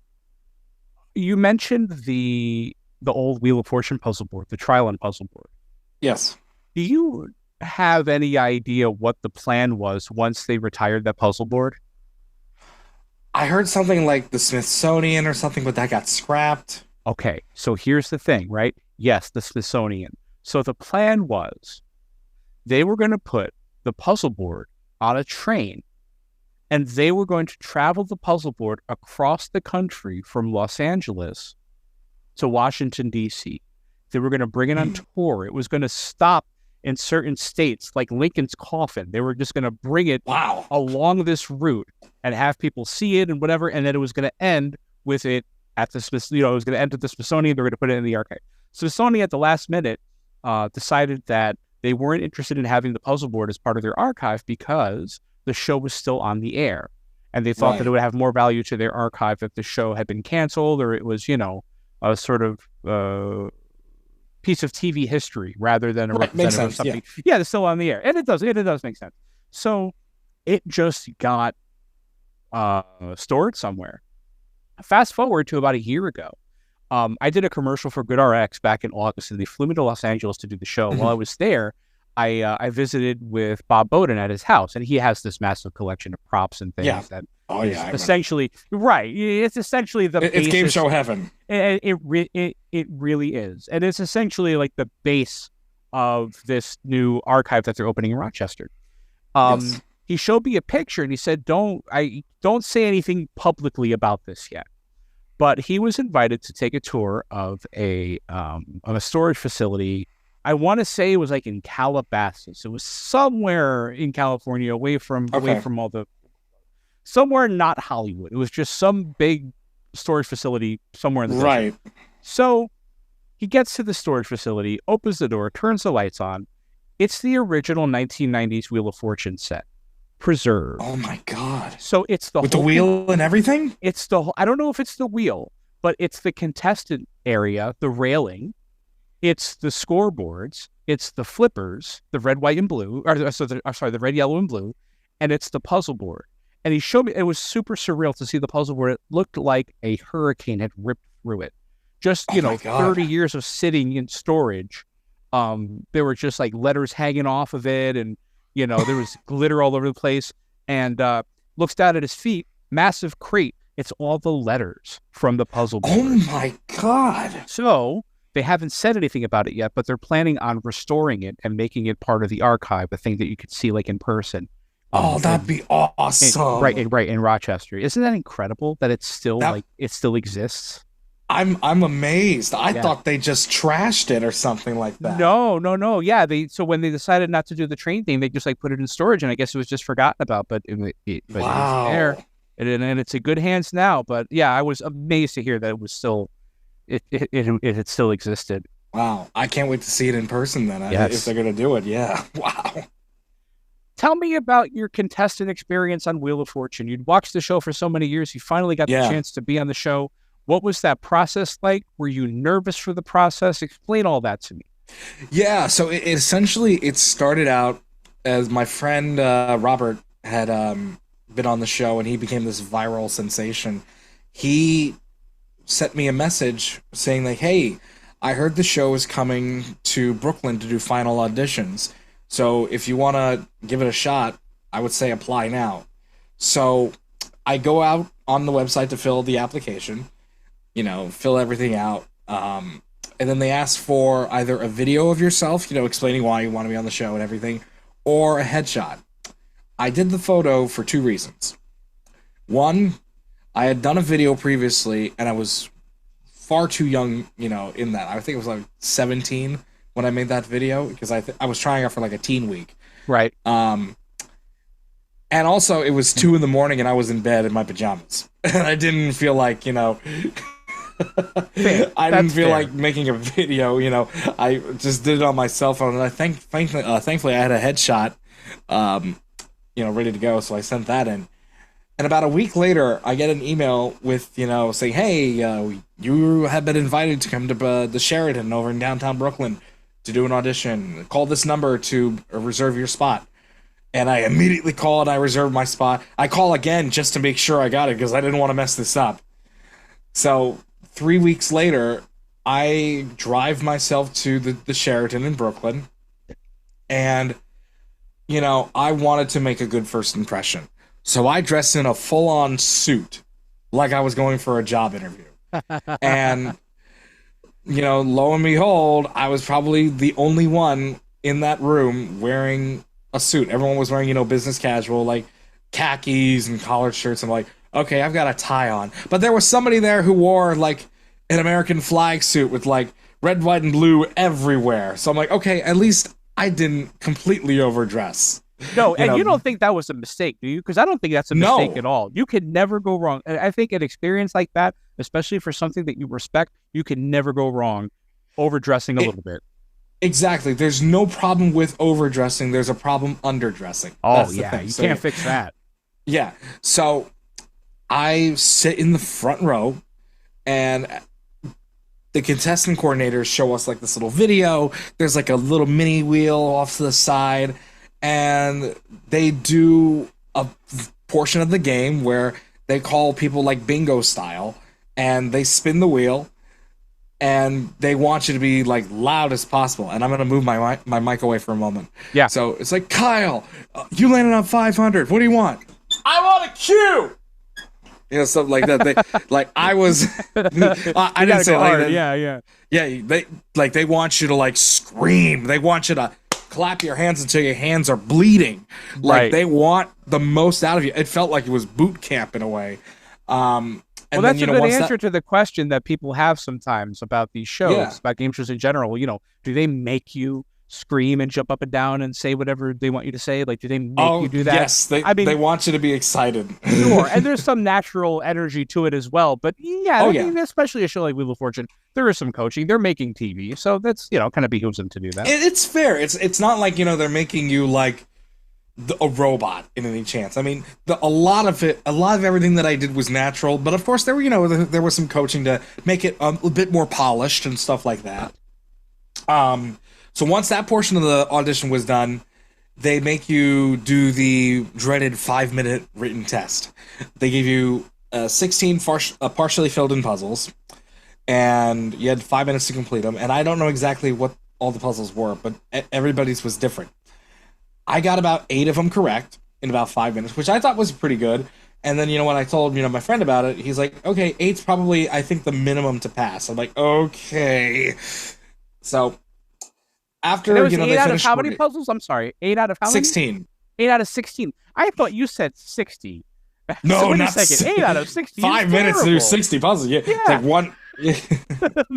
you mentioned the old Wheel of Fortune puzzle board, the Trilon puzzle board. Yes. Do you have any idea what the plan was once they retired that puzzle board? I heard something like the Smithsonian or something, but that got scrapped. Okay, so here's the thing, right? Yes, the Smithsonian. So the plan was they were going to put the puzzle board on a train, and they were going to travel the puzzle board across the country from Los Angeles to Washington, D.C. They were going to bring it on tour. It was going to stop in certain states, like Lincoln's Coffin. They were just going to bring it along this route and have people see it and whatever, and then it was going to end with it at the it was going to end at the Smithsonian. They were going to put it in the archive. Smithsonian at the last minute decided that they weren't interested in having the puzzle board as part of their archive because the show was still on the air, and they thought that it would have more value to their archive if the show had been canceled or it was, a sort of piece of TV history rather than a representative of something. Yeah, it's still on the air, and it does make sense. So it just got stored somewhere. Fast forward to about a year ago. I did a commercial for GoodRx back in August, and they flew me to Los Angeles to do the show. While I was there, I visited with Bob Bowden at his house, and he has this massive collection of props and things that essentially it's essentially the it's game show heaven. It really is, and it's essentially like the base of this new archive that they're opening in Rochester. He showed me a picture and he said, don't say anything publicly about this yet. But he was invited to take a tour of a storage facility. I want to say it was like in Calabasas. It was somewhere in California, away from all the, somewhere not Hollywood. It was just some big storage facility somewhere in the desert. So he gets to the storage facility, opens the door, turns the lights on. It's the original 1990s Wheel of Fortune set, preserved. Oh my God! So it's with the wheel and everything. It's the I don't know if it's the wheel, but it's the contestant area, the railing. It's the scoreboards. It's the flippers, the red, white, and blue. The red, yellow, and blue, and it's the puzzle board. And he showed me. It was super surreal to see the puzzle board. It looked like a hurricane had ripped through it. Just 30 years of sitting in storage. There were just like letters hanging off of it, and there was glitter all over the place. And looks down at his feet, massive crate. It's all the letters from the puzzle board. Oh my God! So they haven't said anything about it yet, but they're planning on restoring it and making it part of the archive, a thing that you could see like in person. Oh, that'd be awesome! Right in Rochester. Isn't that incredible that it's still it still exists? I'm amazed. I thought they just trashed it or something like that. No. Yeah, so when they decided not to do the train thing, they just like put it in storage, and I guess it was just forgotten about. But it was there, and it's in good hands now. But yeah, I was amazed to hear that it was still it had still existed. Wow, I can't wait to see it in person then. Yes. If they're gonna do it. Yeah. Wow. Tell me about your contestant experience on Wheel of Fortune. You'd watched the show for so many years. You finally got the chance to be on the show. What was that process like? Were you nervous for the process? Explain all that to me. Yeah, so essentially it started out as my friend Robert had been on the show, and he became this viral sensation. He sent me a message saying like, hey, I heard the show is coming to Brooklyn to do final auditions. So if you want to give it a shot, I would say apply now. So I go out on the website to fill the application, fill everything out. And then they ask for either a video of yourself, explaining why you want to be on the show and everything, or a headshot. I did the photo for 2 reasons. One, I had done a video previously, and I was far too young, in that. I think it was like 17 when I made that video, because I was trying out for like a teen week. Right. And also it was 2 a.m. and I was in bed in my pajamas. And I didn't feel like, I didn't feel like making a video, I just did it on my cell phone, and I thankfully I had a headshot, ready to go. So I sent that in. And about a week later, I get an email with, saying, hey, you have been invited to come to the Sheraton over in downtown Brooklyn to do an audition. Call this number to reserve your spot. And I immediately call and I reserve my spot. I call again just to make sure I got it, because I didn't want to mess this up. So 3 weeks later, I drive myself to the Sheraton in Brooklyn. And, I wanted to make a good first impression. So I dressed in a full-on suit, like I was going for a job interview. And, lo and behold, I was probably the only one in that room wearing a suit. Everyone was wearing, business casual, like khakis and collared shirts. I'm like, okay, I've got a tie on. But there was somebody there who wore, like, an American flag suit with, like, red, white, and blue everywhere. So I'm like, okay, at least I didn't completely overdress. No, and you don't think that was a mistake, do you? Because I don't think that's a mistake at all. You can never go wrong. And I think an experience like that, especially for something that you respect, you can never go wrong overdressing a little bit. Exactly. There's no problem with overdressing. There's a problem underdressing. Oh, yeah. You can't fix that. Yeah. So I sit in the front row, and the contestant coordinators show us like this little video. There's like a little mini wheel off to the side, and they do a portion of the game where they call people like bingo style, and they spin the wheel, and they want you to be like loud as possible. And I'm going to move my mic away for a moment. Yeah. So it's like, Kyle, you landed on 500. What do you want? I want a Q. Stuff like that. They like I was. I didn't say like that. Yeah. They want you to like scream. They want you to clap your hands until your hands are bleeding. Like they want the most out of you. It felt like it was boot camp in a way. And well, that's a good answer to the question that people have sometimes about these shows, about game shows in general. Do they make you scream and jump up and down and say whatever they want you to say? Like, do they make you do that? Yes, they want you to be excited. Sure, and there's some natural energy to it as well. But I mean, especially a show like Wheel of Fortune, there is some coaching. They're making TV, so that's kind of behooves them to do that. It's fair. It's not like they're making you like a robot in any chance. I mean, a lot of everything that I did was natural, but of course there were there was some coaching to make it a bit more polished and stuff like that. So once that portion of the audition was done, they make you do the dreaded 5-minute written test. They give you 16 partially filled in puzzles, and you had 5 minutes to complete them. And I don't know exactly what all the puzzles were, but everybody's was different. I got about 8 of them correct in about 5 minutes, which I thought was pretty good. And then, when I told, my friend about it, he's like, okay, 8's probably, I think, the minimum to pass. I'm like, okay. So after, it was 8 out of how many puzzles? I'm sorry. 8 out of how many? 16. 8 out of 16. I thought you said 60. No, so wait not a second. 8 out of 60. 5 minutes to do 60 puzzles. Yeah. It's like one.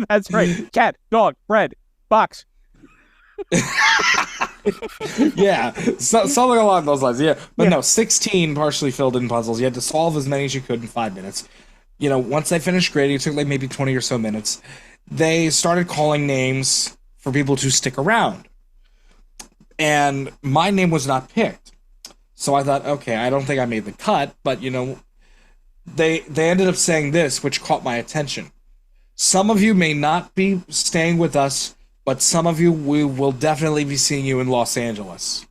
That's right. Cat, dog, bread, box. Yeah, something along those lines. Yeah, but no, 16 partially filled in puzzles. You had to solve as many as you could in 5 minutes. Once they finished grading, it took like maybe 20 or so minutes. They started calling names for people to stick around, and my name was not picked. So I thought, okay, I don't think I made the cut, but they ended up saying this, which caught my attention. Some of you may not be staying with us, but some of you, we will definitely be seeing you in Los Angeles.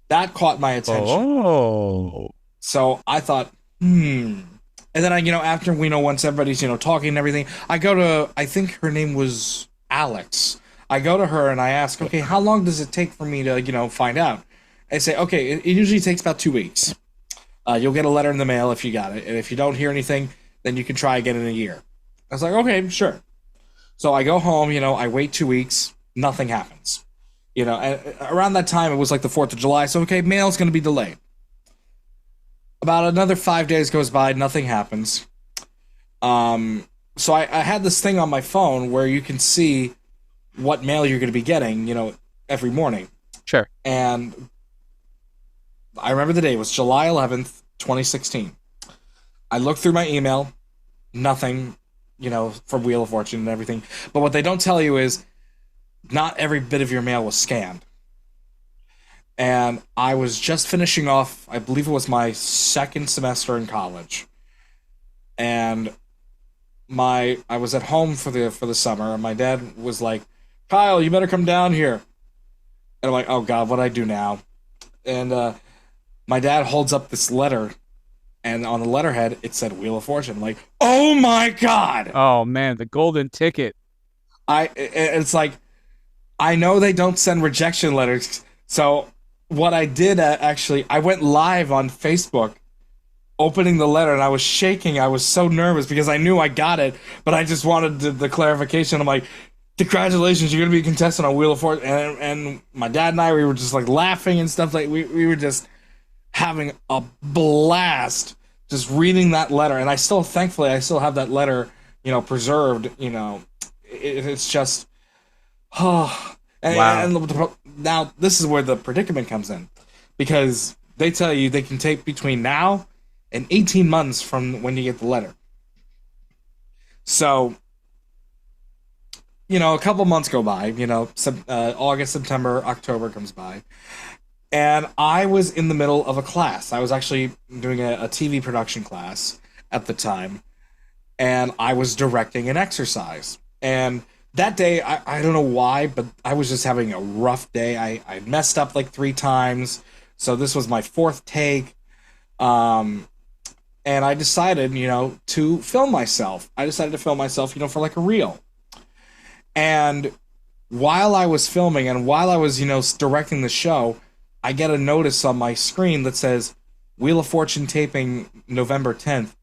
That caught my attention. Oh. So I thought, And then after once everybody's, talking and everything, I go to, I think her name was Alex. I go to her and I ask, okay, how long does it take for me to, find out? I say, okay, it usually takes about 2 weeks. You'll get a letter in the mail if you got it. And if you don't hear anything, then you can try again in a year. I was like, okay, sure. So I go home, I wait 2 weeks, nothing happens. And around that time, it was like the 4th of July, so okay, mail's going to be delayed. About another 5 days goes by, nothing happens. So I had this thing on my phone where you can see what mail you're going to be getting, every morning. Sure. And I remember the day, it was July 11th, 2016. I looked through my email, nothing, from Wheel of Fortune and everything. But what they don't tell you is not every bit of your mail was scanned. And I was just finishing off, I believe it was my second semester in college. And I was at home for the summer, and my dad was like, Kyle, you better come down here. And I'm like, oh God, what'd I do now? And my dad holds up this letter, and on the letterhead, it said Wheel of Fortune. I'm like, oh my God! Oh man, the golden ticket. It's like, I know they don't send rejection letters, so what I did, actually, I went live on Facebook opening the letter, and I was shaking. I was so nervous because I knew I got it, but I just wanted the clarification. I'm like, congratulations, you're going to be a contestant on Wheel of Fortune. And my dad and I, we were just like laughing and stuff. Like we were just having a blast just reading that letter. And thankfully, I still have that letter, preserved. It's just, wow. And now this is where the predicament comes in, because they tell you they can take between now and 18 months from when you get the letter. So, a couple months go by, August, September, October comes by, and I was in the middle of a class. I was actually doing a TV production class at the time, and I was directing an exercise. And that day, I don't know why, but I was just having a rough day. I messed up like 3 times, so this was my 4th take. And I decided, to film myself. I decided to film myself, for like a reel. And while I was filming and while I was, directing the show, I get a notice on my screen that says Wheel of Fortune taping November 10th.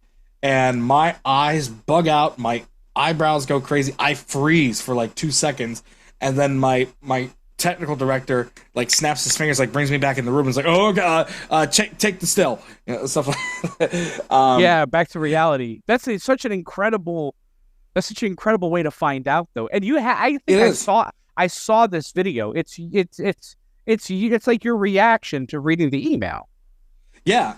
And my eyes bug out, my eyebrows go crazy. I freeze for like 2 seconds. And then my technical director snaps his fingers, brings me back in the room and is like, oh God, take the still, stuff like that. Yeah, back to reality. That's such an incredible way to find out, though. And I think I saw this video. It's like your reaction to reading the email. Yeah,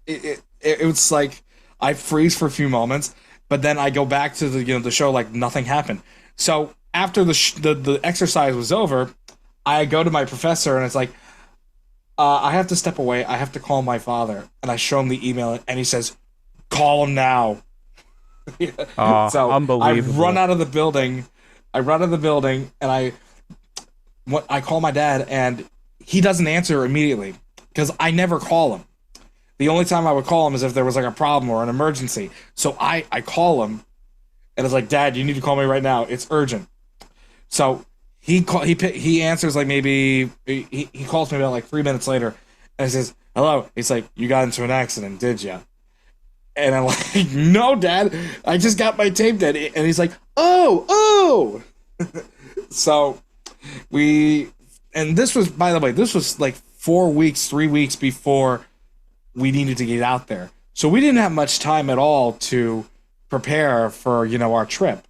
it was like I freeze for a few moments, but then I go back to the show like nothing happened. So after the exercise was over, I go to my professor and it's like, I have to step away. I have to call my father. And I show him the email and he says, call him now. So unbelievable. I run out of the building. And I call my dad and he doesn't answer immediately because I never call him. The only time I would call him is if there was like a problem or an emergency. So I call him and it's like, Dad, you need to call me right now. It's urgent. So he answers like maybe he calls me about like 3 minutes later and he says, hello. He's like, you got into an accident, did you? And I'm like, no, Dad, I just got my tape dead. And he's like, oh. So and this was, by the way, this was like 3 weeks before we needed to get out there. So we didn't have much time at all to prepare for, our trip.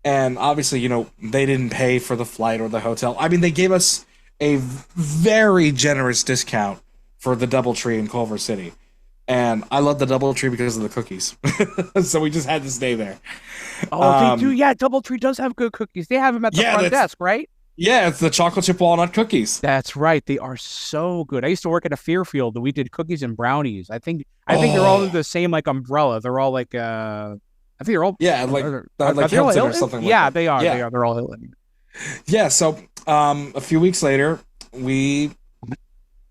And obviously, they didn't pay for the flight or the hotel. I mean, they gave us a very generous discount for the DoubleTree in Culver City. And I love the DoubleTree because of the cookies. So we just had to stay there. Oh, they do. Yeah, DoubleTree does have good cookies. They have them at the front desk, right? Yeah, it's the chocolate chip walnut cookies. That's right. They are so good. I used to work at a Fairfield, and we did cookies and brownies. I think they're all Oh, under the same like umbrella. They're all like I think they're all yeah, like like they all Hilton or Hilton? something like Yeah, that. they are. Yeah. They are. They're all Hilton. Yeah, so a few weeks later, we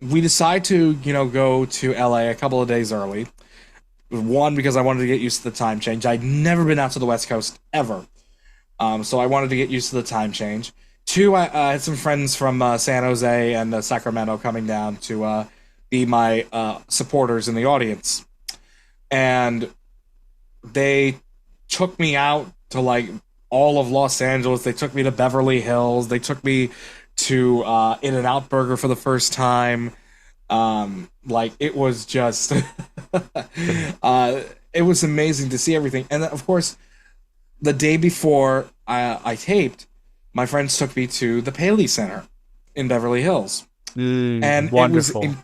decide to, go to LA a couple of days early. One, because I wanted to get used to the time change. I'd never been out to the West Coast ever. So I wanted to get used to the time change. Two, I had some friends from San Jose and Sacramento coming down to be my supporters in the audience. And they took me out to like all of Los Angeles. They took me to Beverly Hills. They took me to In-N-Out Burger for the first time. Like it was just, it was amazing to see everything. And then, of course, the day before I taped, my friends took me to the Paley Center in Beverly Hills, and Wonderful.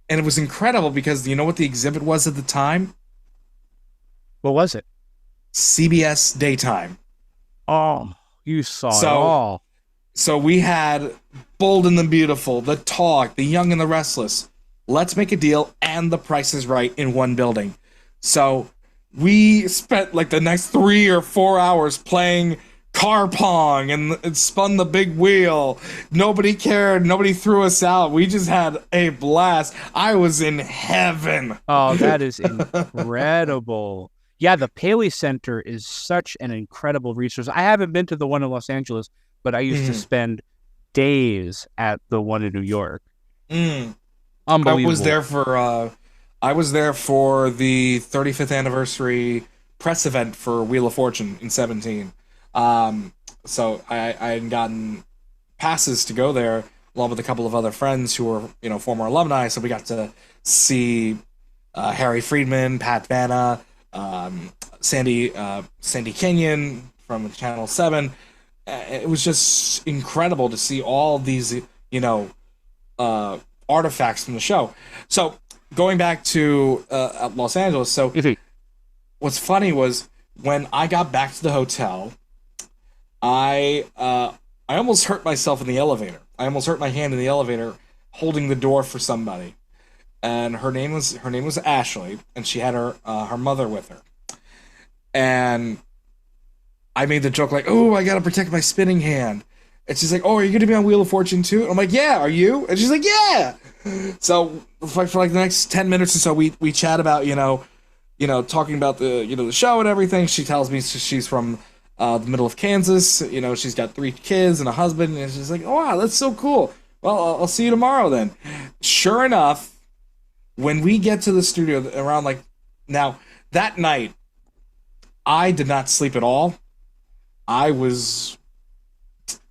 it was incredible because you know what the exhibit was at the time? What was it? CBS Daytime. Oh, you saw it So- all. So we had Bold and the Beautiful, The Talk, The Young and the Restless, Let's Make a Deal, and The Price is Right in one building. So we spent like the next 3 or 4 hours playing car pong and spun the big wheel. Nobody cared. Nobody threw us out. We just had a blast. I was in heaven. Oh, that is incredible. Yeah, the Paley Center is such an incredible resource. I haven't been to the one in Los Angeles, but I used to spend days at the one in New York. Mm. Unbelievable. I was there for the 35th anniversary press event for Wheel of Fortune in 17. So I had gotten passes to go there along with a couple of other friends who were, former alumni. So we got to see Harry Friedman, Pat Vanna, Sandy Kenyon from Channel 7. It was just incredible to see all these, artifacts from the show. So going back to Los Angeles, so what's funny was when I got back to the hotel, I almost hurt myself in the elevator. I almost hurt my hand in the elevator holding the door for somebody, and her name was Ashley, and she had her mother with her, and I made the joke like, "Oh, I gotta protect my spinning hand," and she's like, "Oh, are you gonna be on Wheel of Fortune too?" And I'm like, "Yeah, are you?" And she's like, "Yeah." So for like the next 10 minutes or so, we chat about talking about the show and everything. She tells me she's from the middle of Kansas. She's got 3 kids and a husband, and she's like, "Oh wow, that's so cool. Well, I'll see you tomorrow then." Sure enough, when we get to the studio around now that night, I did not sleep at all. I was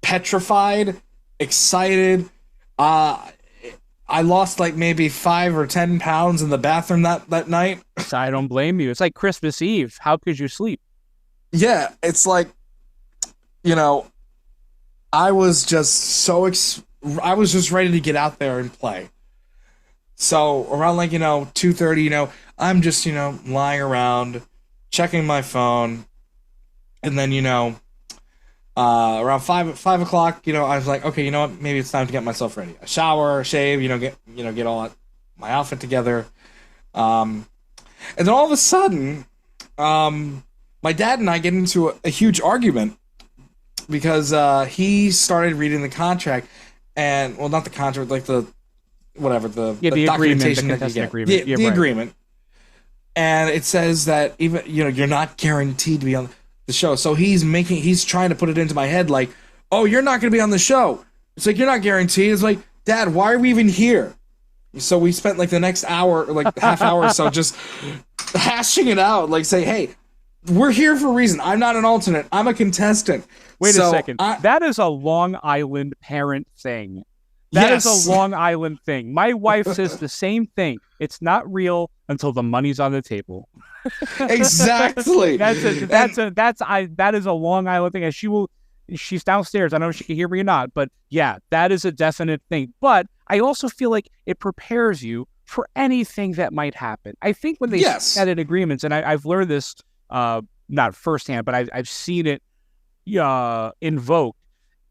petrified, excited. I lost like maybe 5 or 10 pounds in the bathroom that night. I don't blame you. It's like Christmas Eve. How could you sleep? Yeah, it's like, I was just I was just ready to get out there and play. So around 2:30, I'm just, lying around, checking my phone, and then, around 5 o'clock, I was like, okay, you know what? Maybe it's time to get myself ready. A shower, shave, get all my outfit together. And then all of a sudden, my dad and I get into a huge argument because he started reading the contract, and not the contract, like the documentation that you get, agreement. the agreement, and it says that even you're not guaranteed to be on the show. So he's trying to put it into my head like, oh, you're not going to be on the show. It's like, you're not guaranteed. It's like, Dad, why are we even here? So we spent like the next hour, like half hour or so, just hashing it out. Like, say, hey, we're here for a reason. I'm not an alternate. I'm a contestant. Wait a second. That is a Long Island parent thing. That is a Long Island thing. My wife says the same thing. It's not real until the money's on the table. Exactly. That is a Long Island thing. And she's downstairs. I don't know if she can hear me or not, but yeah, that is a definite thing. But I also feel like it prepares you for anything that might happen. I think when they set in agreements, and I've learned this not firsthand, but I've seen it invoked.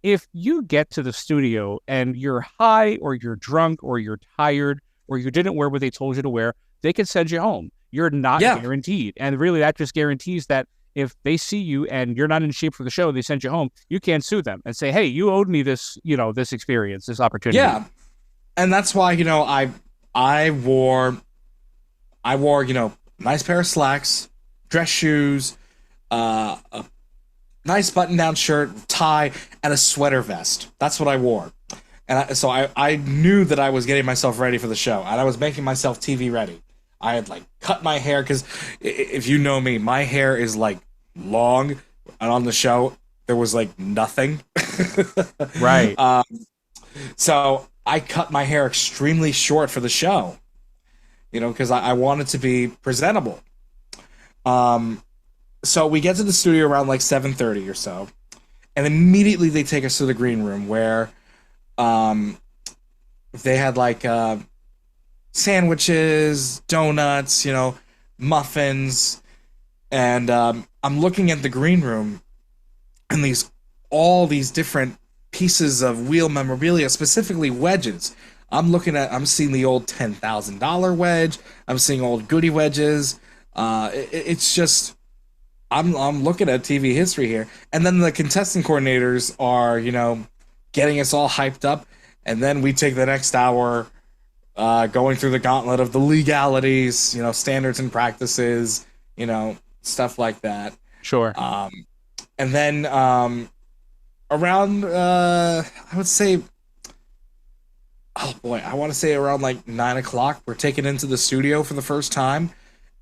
if you get to the studio and you're high or you're drunk or you're tired or you didn't wear what they told you to wear, they can send you home. You're not guaranteed. And really, that just guarantees that if they see you and you're not in shape for the show, they send you home, you can't sue them and say, hey, you owed me this, this experience, this opportunity. Yeah. And that's why, I wore, nice pair of slacks, dress shoes, a nice button-down shirt, tie, and a sweater vest. That's what I wore. And so I knew that I was getting myself ready for the show, and I was making myself TV ready. I had, cut my hair, because if you know me, my hair is, long, and on the show, there was, nothing. Right. So I cut my hair extremely short for the show, because I wanted to be presentable. So we get to the studio around 7:30 or so, and immediately they take us to the green room where they had sandwiches, donuts, muffins, and I'm looking at the green room and all these different pieces of wheel memorabilia, specifically wedges. I'm seeing the old $10,000 wedge. I'm seeing old goodie wedges. It's just, I'm looking at TV history here. And then the contestant coordinators are, getting us all hyped up. And then we take the next hour going through the gauntlet of the legalities, standards and practices, stuff like that. Sure. And then around, I would say, I want to say around 9 o'clock, we're taken into the studio for the first time.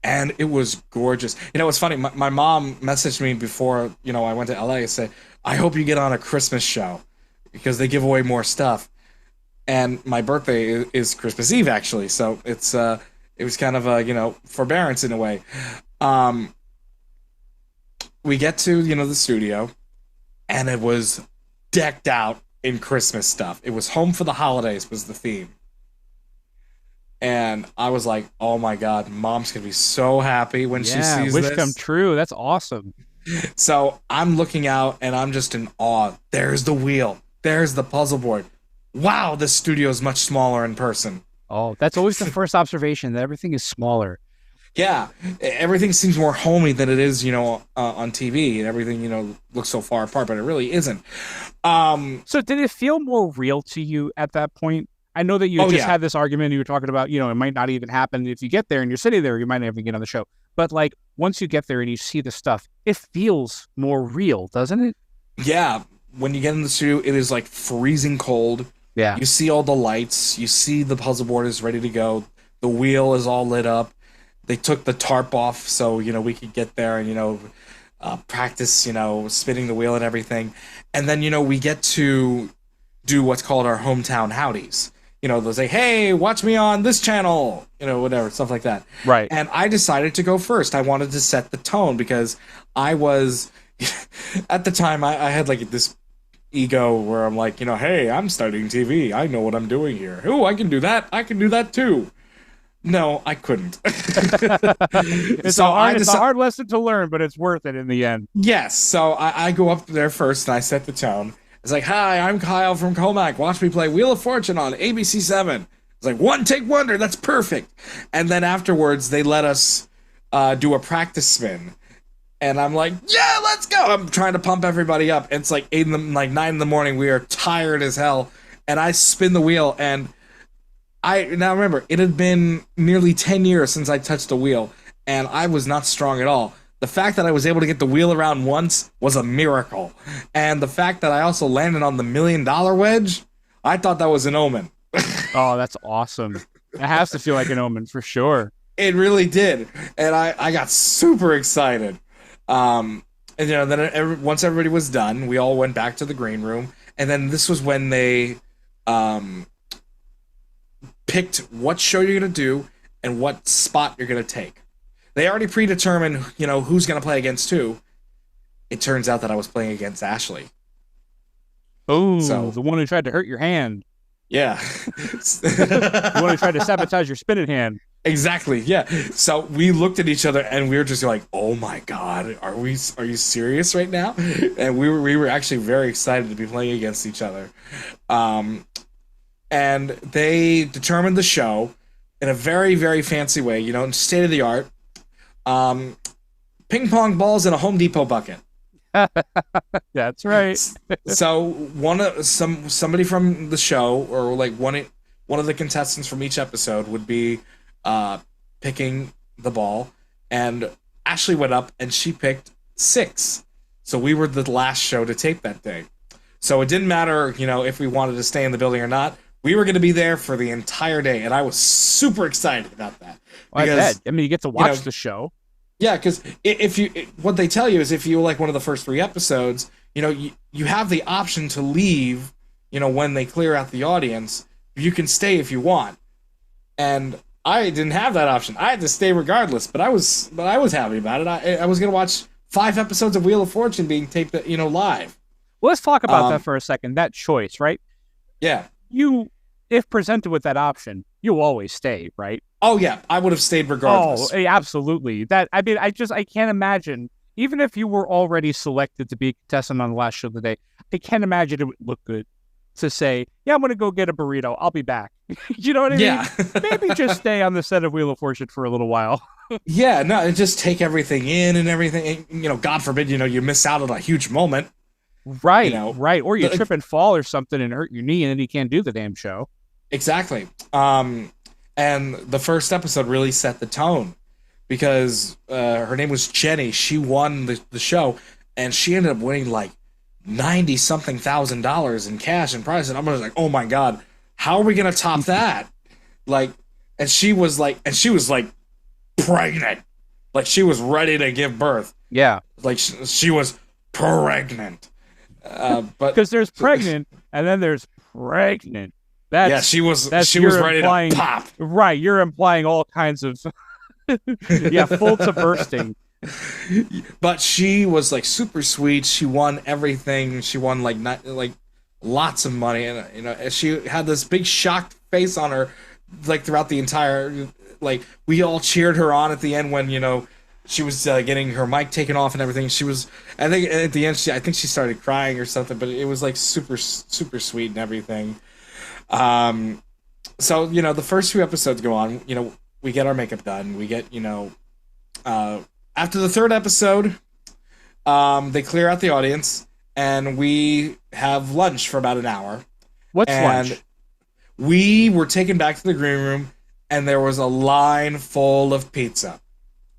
And it was gorgeous. It's funny. My mom messaged me before, I went to LA and said, I hope you get on a Christmas show because they give away more stuff. And my birthday is Christmas Eve, actually. So it was kind of a, forbearance in a way. We get to, the studio, and it was decked out in Christmas stuff. It was Home for the Holidays was the theme. And I was like, oh my God, Mom's going to be so happy when she sees wish this. come true. That's awesome. So I'm looking out and I'm just in awe. There's the wheel. There's the puzzle board. Wow, this studio is much smaller in person. Oh, that's always the first observation, that everything is smaller. Yeah, everything seems more homey than it is, on TV, and everything, looks so far apart, but it really isn't. So did it feel more real to you at that point? I know that you had this argument you were talking about, it might not even happen if you get there and you're sitting there, you might not even get on the show. But once you get there and you see the stuff, it feels more real, doesn't it? Yeah. When you get in the studio, it is freezing cold. Yeah. You see all the lights. You see the puzzle board is ready to go. The wheel is all lit up. They took the tarp off so, we could get there and, practice, spinning the wheel and everything. And then, we get to do what's called our hometown howdies. They'll say, hey, watch me on this channel, whatever, stuff like that. Right. And I decided to go first. I wanted to set the tone because I was, at the time, I had this ego where I'm like, hey, I'm studying TV. I know what I'm doing here. Oh, I can do that. I can do that too. No, I couldn't. It's a hard lesson to learn, but it's worth it in the end. Yes. So I go up there first and I set the tone. It's like, hi, I'm Kyle from Comac. Watch me play Wheel of Fortune on ABC7. It's like, one take wonder. That's perfect. And then afterwards, they let us do a practice spin. And I'm like, yeah, let's go. I'm trying to pump everybody up. It's 9 in the morning. We are tired as hell. And I spin the wheel. And now remember, it had been nearly 10 years since I touched a wheel. And I was not strong at all. The fact that I was able to get the wheel around once was a miracle. And the fact that I also landed on the $1 million wedge, I thought that was an omen. Oh, that's awesome. It has to feel like an omen for sure. It really did. And I got super excited. And then once everybody was done, we all went back to the green room. And then this was when they picked what show you're going to do and what spot you're going to take. They already predetermined, who's going to play against who. It turns out that I was playing against Ashley. Oh, so, the one who tried to hurt your hand. Yeah. The one who tried to sabotage your spinning hand. Exactly. Yeah. So we looked at each other and we were just like, "Oh my God, are you serious right now?" And we were actually very excited to be playing against each other. And they determined the show in a very, very fancy way, state of the art. Ping pong balls in a Home Depot bucket. That's right. So somebody from the show, or like one of the contestants from each episode, would be picking the ball, and Ashley went up and she picked 6. So we were the last show to tape that day. So it didn't matter, if we wanted to stay in the building or not. We were going to be there for the entire day, and I was super excited about that. Well, I bet. I mean, you get to watch the show. Yeah, because what they tell you is if you like one of the first 3 episodes, you have the option to leave, when they clear out the audience. You can stay if you want. And I didn't have that option. I had to stay regardless, but I was happy about it. I was going to watch 5 episodes of Wheel of Fortune being taped, live. Well, let's talk about that for a second. That choice, right? Yeah. You, if presented with that option, you always stay, right? Oh yeah, I would have stayed regardless. Oh, absolutely. I can't imagine, even if you were already selected to be a contestant on the last show of the day, I can't imagine it would look good to say, yeah, I'm going to go get a burrito. I'll be back. You know what I mean? Yeah. Maybe just stay on the set of Wheel of Fortune for a little while. Yeah, no, and just take everything in and everything. God forbid, you miss out on a huge moment. Right, right. Or you trip and fall or something and hurt your knee, and then you can't do the damn show. Exactly. And the first episode really set the tone because her name was Jenny. She won the show, and she ended up winning like $90-something thousand in cash and prizes. And I'm just like, oh my God, how are we gonna top that? And she was pregnant, like she was ready to give birth. Yeah, like she was pregnant. But because there's pregnant and then there's pregnant. She was ready to pop. Right, you're implying all kinds of full to bursting. But she was like super sweet. She won everything. She won like lots of money, and she had this big shocked face on her, like throughout the entire. Like we all cheered her on at the end when she was getting her mic taken off and everything. She was, I think at the end, I think she started crying or something. But it was like super super sweet and everything. So the first 2 episodes go on. We get our makeup done. We get after the 3rd episode, they clear out the audience and we have lunch for about an hour. What's lunch? We were taken back to the green room, and there was a line full of pizza.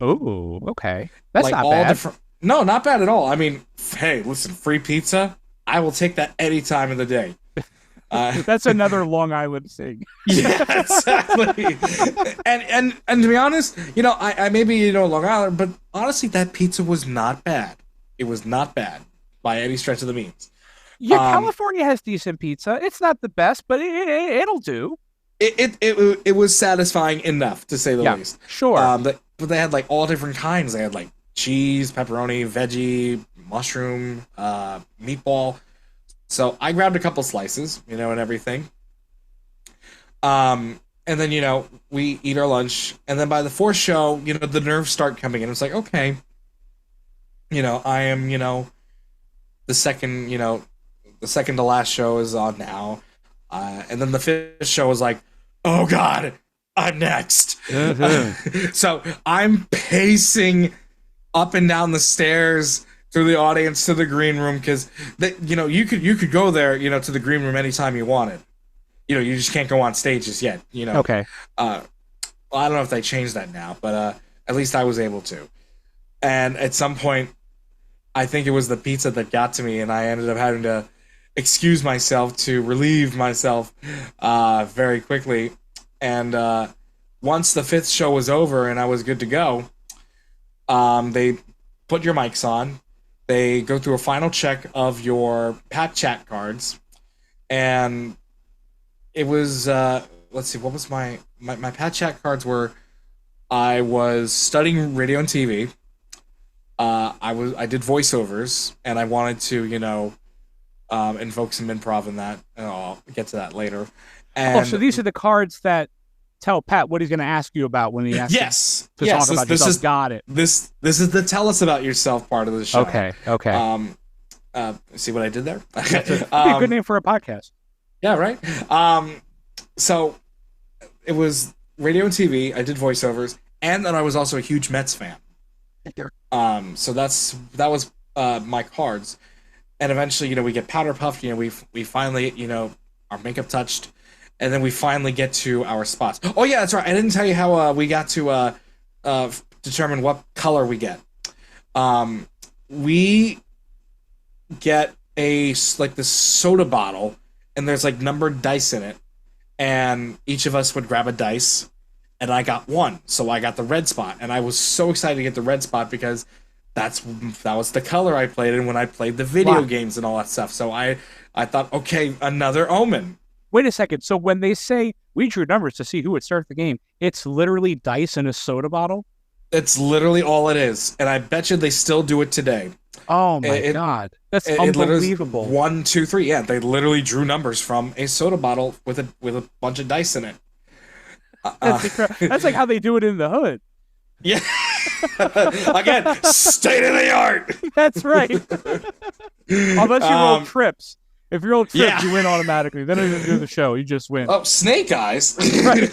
Oh, okay. That's like not all bad. No, not bad at all. I mean, hey, listen, free pizza, I will take that any time of the day. That's another Long Island thing. Yeah, exactly. and to be honest, I maybe Long Island, but honestly, that pizza was not bad. It was not bad by any stretch of the means. Yeah, California has decent pizza. It's not the best, but it'll do. It was satisfying enough, to say the least. Sure. But they had like all different kinds. They had like cheese, pepperoni, veggie, mushroom, meatball. So I grabbed a couple slices, and everything. And then, we eat our lunch. And then by the 4th show, the nerves start coming in. It's like, okay, I am, the second to last show is on now. And then the 5th show was like, oh God, I'm next. So I'm pacing up and down the stairs through the audience to the green room, because you could go there to the green room anytime you wanted. You just can't go on stage just yet. Okay. Well, I don't know if they changed that now, but at least I was able to. And at some point, I think it was the pizza that got to me, and I ended up having to excuse myself to relieve myself very quickly. And once the 5th show was over and I was good to go, they put your mics on. They go through a final check of your Pat Chat cards, and it was let's see, what was my Pat Chat cards were. I was studying radio and TV. I did voiceovers, and I wanted to invoke some improv in that. And I'll get to that later. And so these are the cards that tell Pat what he's going to ask you about when he asks Yes. to talk about yourself. Got it. This is the tell us about yourself part of the show. Okay. See what I did there? That'd be a good name for a podcast. Yeah, right. So it was radio and TV. I did voiceovers, and then I was also a huge Mets fan. So that was my cards. And eventually, we get powder puffed. We finally, our makeup touched, and then we finally get to our spots. Oh yeah, that's right. I didn't tell you how we got to determine what color we get. We get this soda bottle, and there's numbered dice in it, and each of us would grab a dice, and I got one, so I got the red spot, and I was so excited to get the red spot because that was the color I played in when I played the video games and all that stuff. So I thought, okay, another omen. Wait a second. So when they say we drew numbers to see who would start the game, it's literally dice in a soda bottle? It's literally all it is, and I bet you they still do it today. Oh my God, that's unbelievable! 1, 2, 3. Yeah, they literally drew numbers from a soda bottle with a bunch of dice in it. That's like how they do it in the hood. Yeah. Again, state of the art. That's right. Unless you roll trips. If you roll trips, you win automatically. Then you do the show. You just win. Oh, snake eyes. Right.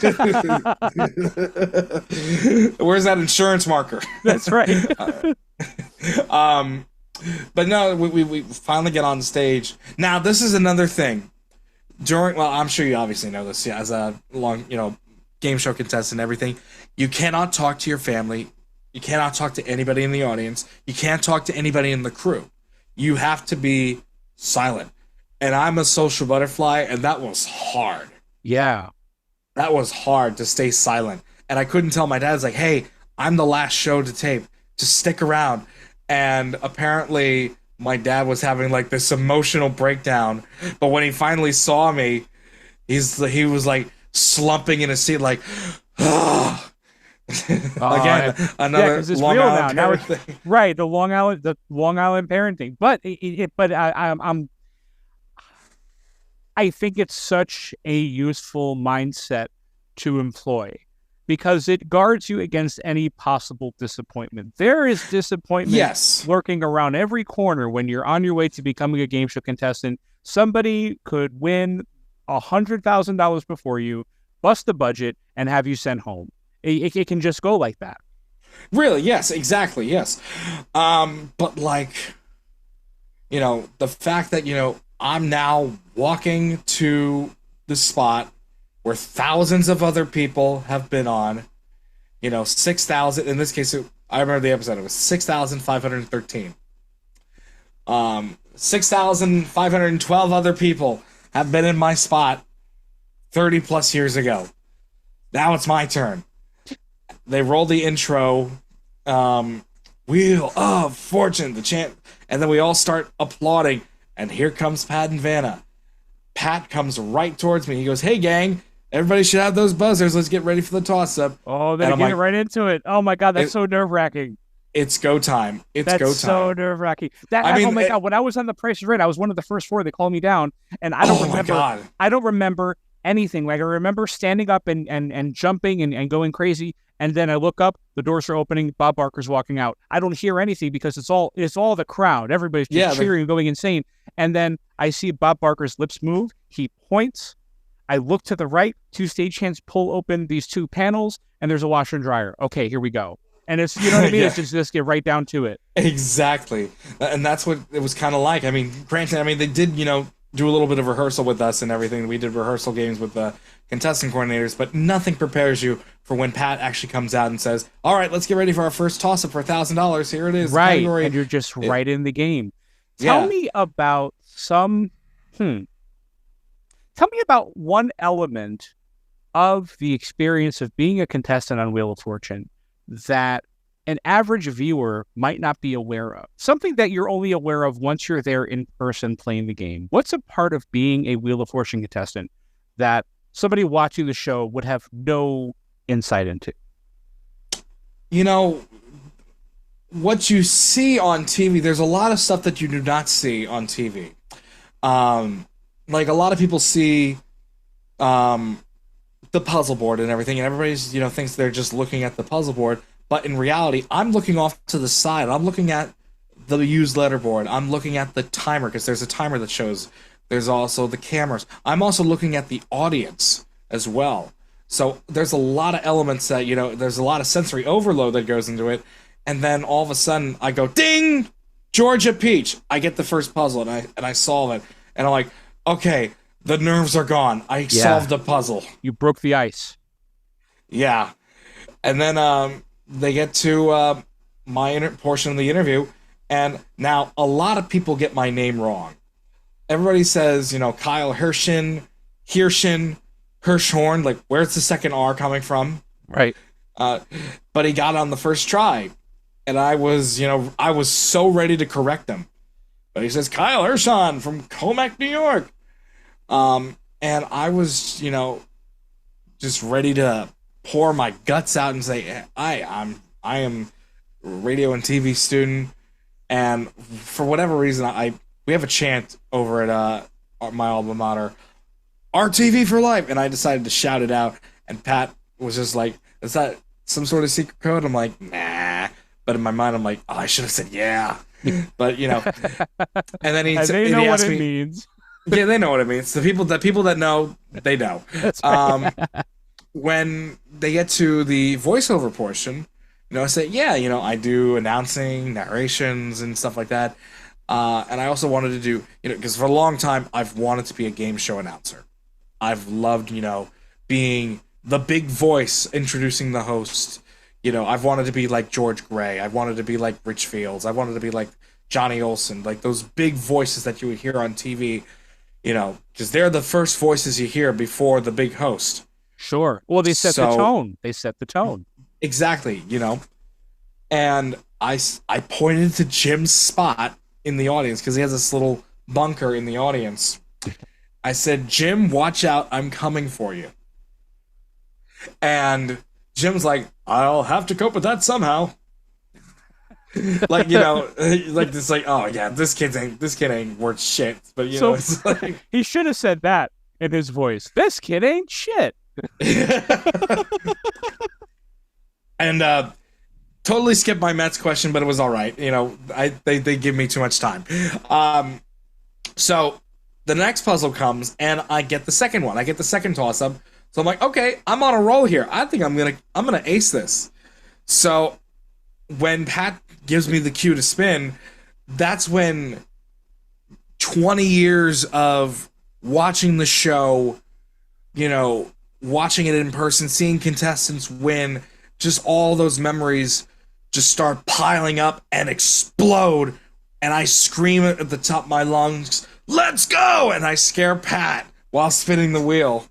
Where's that insurance marker? That's right. But no, we finally get on stage. Now, this is another thing. I'm sure you obviously know this, as a long, game show contestant and everything. You cannot talk to your family. You cannot talk to anybody in the audience. You can't talk to anybody in the crew. You have to be silent. And I'm a social butterfly, and that was hard. Yeah. That was hard to stay silent. And I couldn't tell my dad, like, hey, I'm the last show to tape. Just stick around. And apparently my dad was having this emotional breakdown. But when he finally saw me, he was slumping in his seat again, another Long Island parenting. Right, the Long Island parenting. But I think it's such a useful mindset to employ because it guards you against any possible disappointment. There is disappointment lurking around every corner when you're on your way to becoming a game show contestant. Somebody could win $100,000 before you, bust the budget, and have you sent home. It can just go like that. Really? Yes, exactly. Yes. But the fact that, I'm now walking to the spot where thousands of other people have been on, 6,000, in this case, I remember the episode, it was 6,513. 6,512 other people have been in my spot 30 plus years ago. Now it's my turn. They roll the intro, Wheel of Fortune, the chant, and then we all start applauding, and here comes Pat and Vanna. Pat comes right towards me. He goes, hey, gang, everybody should have those buzzers. Let's get ready for the toss-up. Oh, they're getting right into it. Oh, my God, that's so nerve-wracking. It's go time. That's so nerve-wracking. Oh, my God, when I was on The Price is Right, I was one of the first four. They called me down, and I don't remember anything. I remember standing up and jumping and going crazy, and then I look up, the doors are opening, Bob Barker's walking out. I don't hear anything because it's all the crowd. Everybody's just cheering and going insane. And then I see Bob Barker's lips move. He points. I look to the right. Two stagehands pull open these two panels, and there's a washer and dryer. Okay, here we go. And it's, you know what I mean? It's just get right down to it. Exactly. And that's what it was kind of like. Granted, they did, do a little bit of rehearsal with us and everything. We did rehearsal games with the contestant coordinators, but nothing prepares you for when Pat actually comes out and says, all right, let's get ready for our first toss-up for $1,000. Here it is. Right, and you're just right in the game. Tell me about one element of the experience of being a contestant on Wheel of Fortune that an average viewer might not be aware of. Something that you're only aware of once you're there in person playing the game. What's a part of being a Wheel of Fortune contestant that somebody watching the show would have no insight into? What you see on TV, there's a lot of stuff that you do not see on TV. A lot of people see the puzzle board and everything, and everybody's, thinks they're just looking at the puzzle board, but in reality, I'm looking off to the side. I'm looking at the used letterboard. I'm looking at the timer, because there's a timer that shows. There's also the cameras. I'm also looking at the audience as well. So there's a lot of elements that, there's a lot of sensory overload that goes into it. And then all of a sudden I go, ding, Georgia Peach. I get the first puzzle and I solve it. And I'm like, okay, the nerves are gone. I solved the puzzle. You broke the ice. Yeah. And then they get to my portion of the interview. And now a lot of people get my name wrong. Everybody says, Kyle Hirshon, Hirshon, like, where's the second R coming from? Right. But he got on the first try. And I was so ready to correct him. But he says, Kyle Hirshon from Comac, New York. And I was, just ready to pour my guts out and say, I am a radio and TV student. And for whatever reason, we have a chant over at my alma mater, RTV for life. And I decided to shout it out. And Pat was just like, is that some sort of secret code? I'm like, nah. But in my mind, I'm like, oh, I should have said yeah. But, and then he know what asked it means. Yeah, they know what it means. The people that know, they know. That's right. When they get to the voiceover portion, I say, yeah, I do announcing, narrations, and stuff like that. And I also wanted to do, because for a long time, I've wanted to be a game show announcer. I've loved, being the big voice, introducing the host. I've wanted to be like George Gray. I've wanted to be like Rich Fields. I wanted to be like Johnny Olsen, like those big voices that you would hear on TV, because they're the first voices you hear before the big host. Sure. Well, they set the tone. They set the tone. Exactly, And I pointed to Jim's spot in the audience, because he has this little bunker in the audience. I said, Jim, watch out, I'm coming for you. And Jim's like, I'll have to cope with that somehow. Like, like this, like, oh yeah, this kid ain't worth shit. But it's like, he should have said that in his voice. This kid ain't shit. And totally skipped my Mets question, but it was all right. They give me too much time. So the next puzzle comes, and I get the second one. I get the second toss up. So I'm like, okay, I'm on a roll here. I think I'm gonna ace this. So when Pat gives me the cue to spin, that's when 20 years of watching the show, watching it in person, seeing contestants win, just all those memories just start piling up and explode. And I scream at the top of my lungs, let's go! And I scare Pat while spinning the wheel.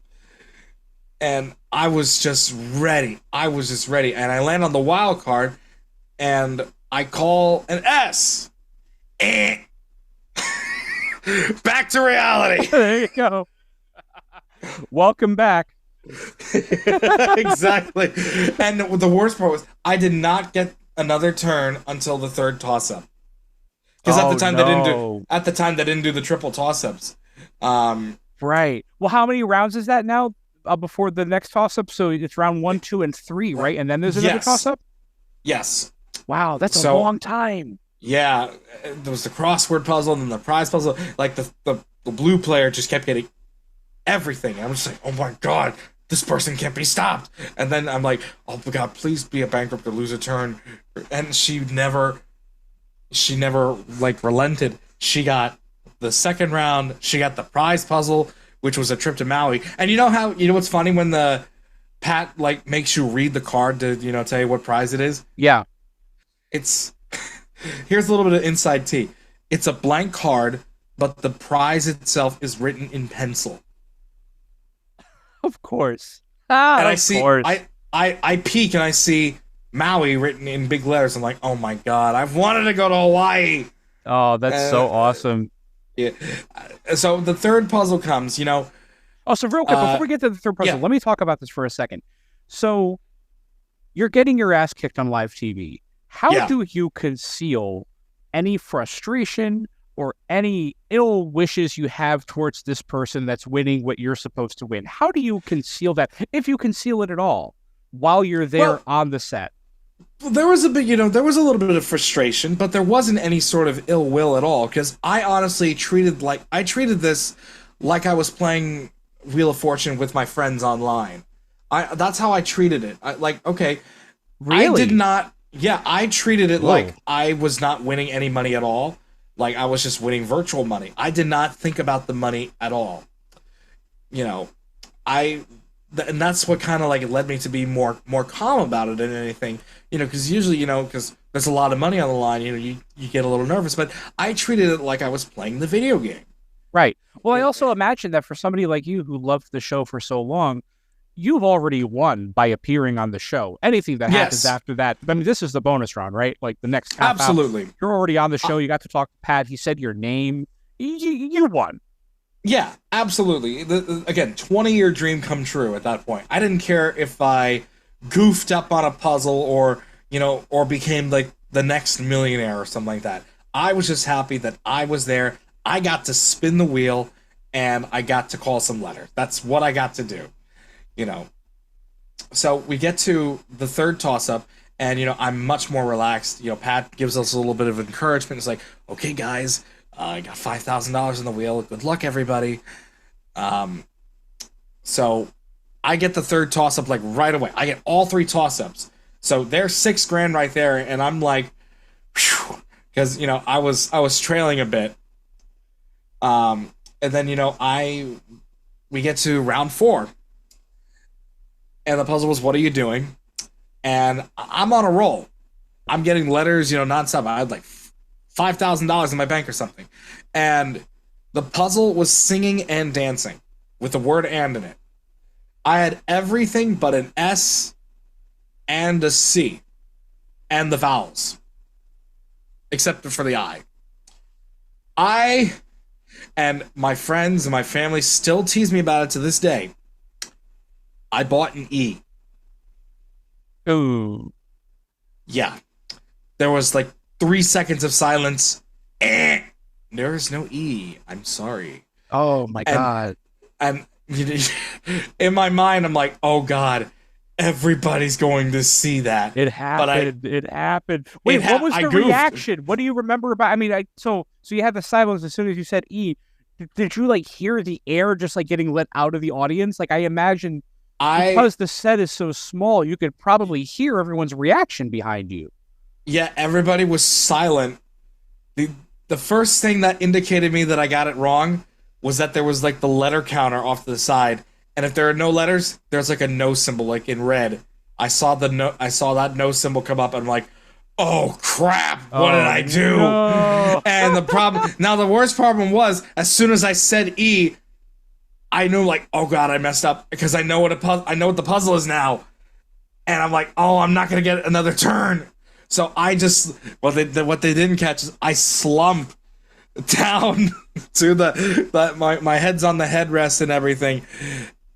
And I was just ready. And I land on the wild card, and I call an S. Back to reality. There you go. Welcome back. Exactly. And the worst part was I did not get another turn until the third toss-up. Because at the time they didn't do the triple toss-ups. Right. Well, how many rounds is that now? Before the next toss-up, so it's round 1, 2, and 3, right? And then there's another toss-up? Yes. Wow, that's a long time. Yeah, there was the crossword puzzle and then the prize puzzle. Like, the blue player just kept getting everything. I'm just like, oh my god, this person can't be stopped. And then I'm like, oh my god, please be a bankrupt or lose a turn. And she never, like, relented. She got the second round, she got the prize puzzle, which was a trip to Maui. And you know what's funny when the Pat, like, makes you read the card to, tell you what prize it is? Yeah. It's, here's a little bit of inside tea. It's a blank card, but the prize itself is written in pencil. Of course. And I peek and I see Maui written in big letters. I'm like, oh my god, I've wanted to go to Hawaii. Oh, that's so awesome. Yeah. So the third puzzle comes, Oh, so real quick, before we get to the third puzzle, let me talk about this for a second. So you're getting your ass kicked on live TV. How do you conceal any frustration or any ill wishes you have towards this person that's winning what you're supposed to win? How do you conceal that, if you conceal it at all, while you're there on the set? There was a bit, there was a little bit of frustration, but there wasn't any sort of ill will at all, because I honestly treated this like I was playing Wheel of Fortune with my friends online. That's how I treated it. Okay, really? I did not. Yeah, I treated it like I was not winning any money at all. Like I was just winning virtual money. I did not think about the money at all. And that's what kind of like led me to be more calm about it than anything. Because usually, because there's a lot of money on the line, you get a little nervous. But I treated it like I was playing the video game. Right. Well, I also imagine that for somebody like you who loved the show for so long, you've already won by appearing on the show. Anything that happens after that, I mean, this is the bonus round, right? Like the next half absolutely. Hour, you're already on the show. You got to talk to Pat. He said your name. You won. Yeah, absolutely. Again, 20-year dream come true at that point. I didn't care if I goofed up on a puzzle or became like the next millionaire or something like that. I was just happy that I was there. I got to spin the wheel and I got to call some letters. That's what I got to do. So we get to the third toss-up, and, I'm much more relaxed. Pat gives us a little bit of encouragement. It's like, okay, guys, I got $5,000 on the wheel. Good luck, everybody. So I get the third toss-up, like, right away. I get all three toss-ups. So there's $6,000 right there, and I'm like, because, I was trailing a bit. And then, we get to round 4. And the puzzle was, what are you doing? And I'm on a roll. I'm getting letters, nonstop. I had like $5,000 in my bank or something. And the puzzle was singing and dancing with the word "and" in it. I had everything but an S and a C and the vowels, except for the I and my friends and my family still tease me about it to this day. I bought an E. Ooh. Yeah. There was like 3 seconds of silence. There is no E. I'm sorry. Oh my God. And in my mind, I'm like, oh God, everybody's going to see that. It happened. It happened. Wait, what was the reaction? What do you remember about? I mean, so you had the silence as soon as you said E. Did you like hear the air just like getting let out of the audience? Like I imagine. Because the set is so small, you could probably hear everyone's reaction behind you. Yeah, everybody was silent. The first thing that indicated me that I got it wrong was that there was like the letter counter off to the side, and if there are no letters, there's like a no symbol, like in red. I saw that no symbol come up, and I'm like, oh crap! What did I do? No. And the worst problem was, as soon as I said E, I knew, like, oh God, I messed up, because I know what the puzzle is now, and I'm like, oh, I'm not gonna get another turn. So I just what they didn't catch is I slump down to my head's on the headrest and everything.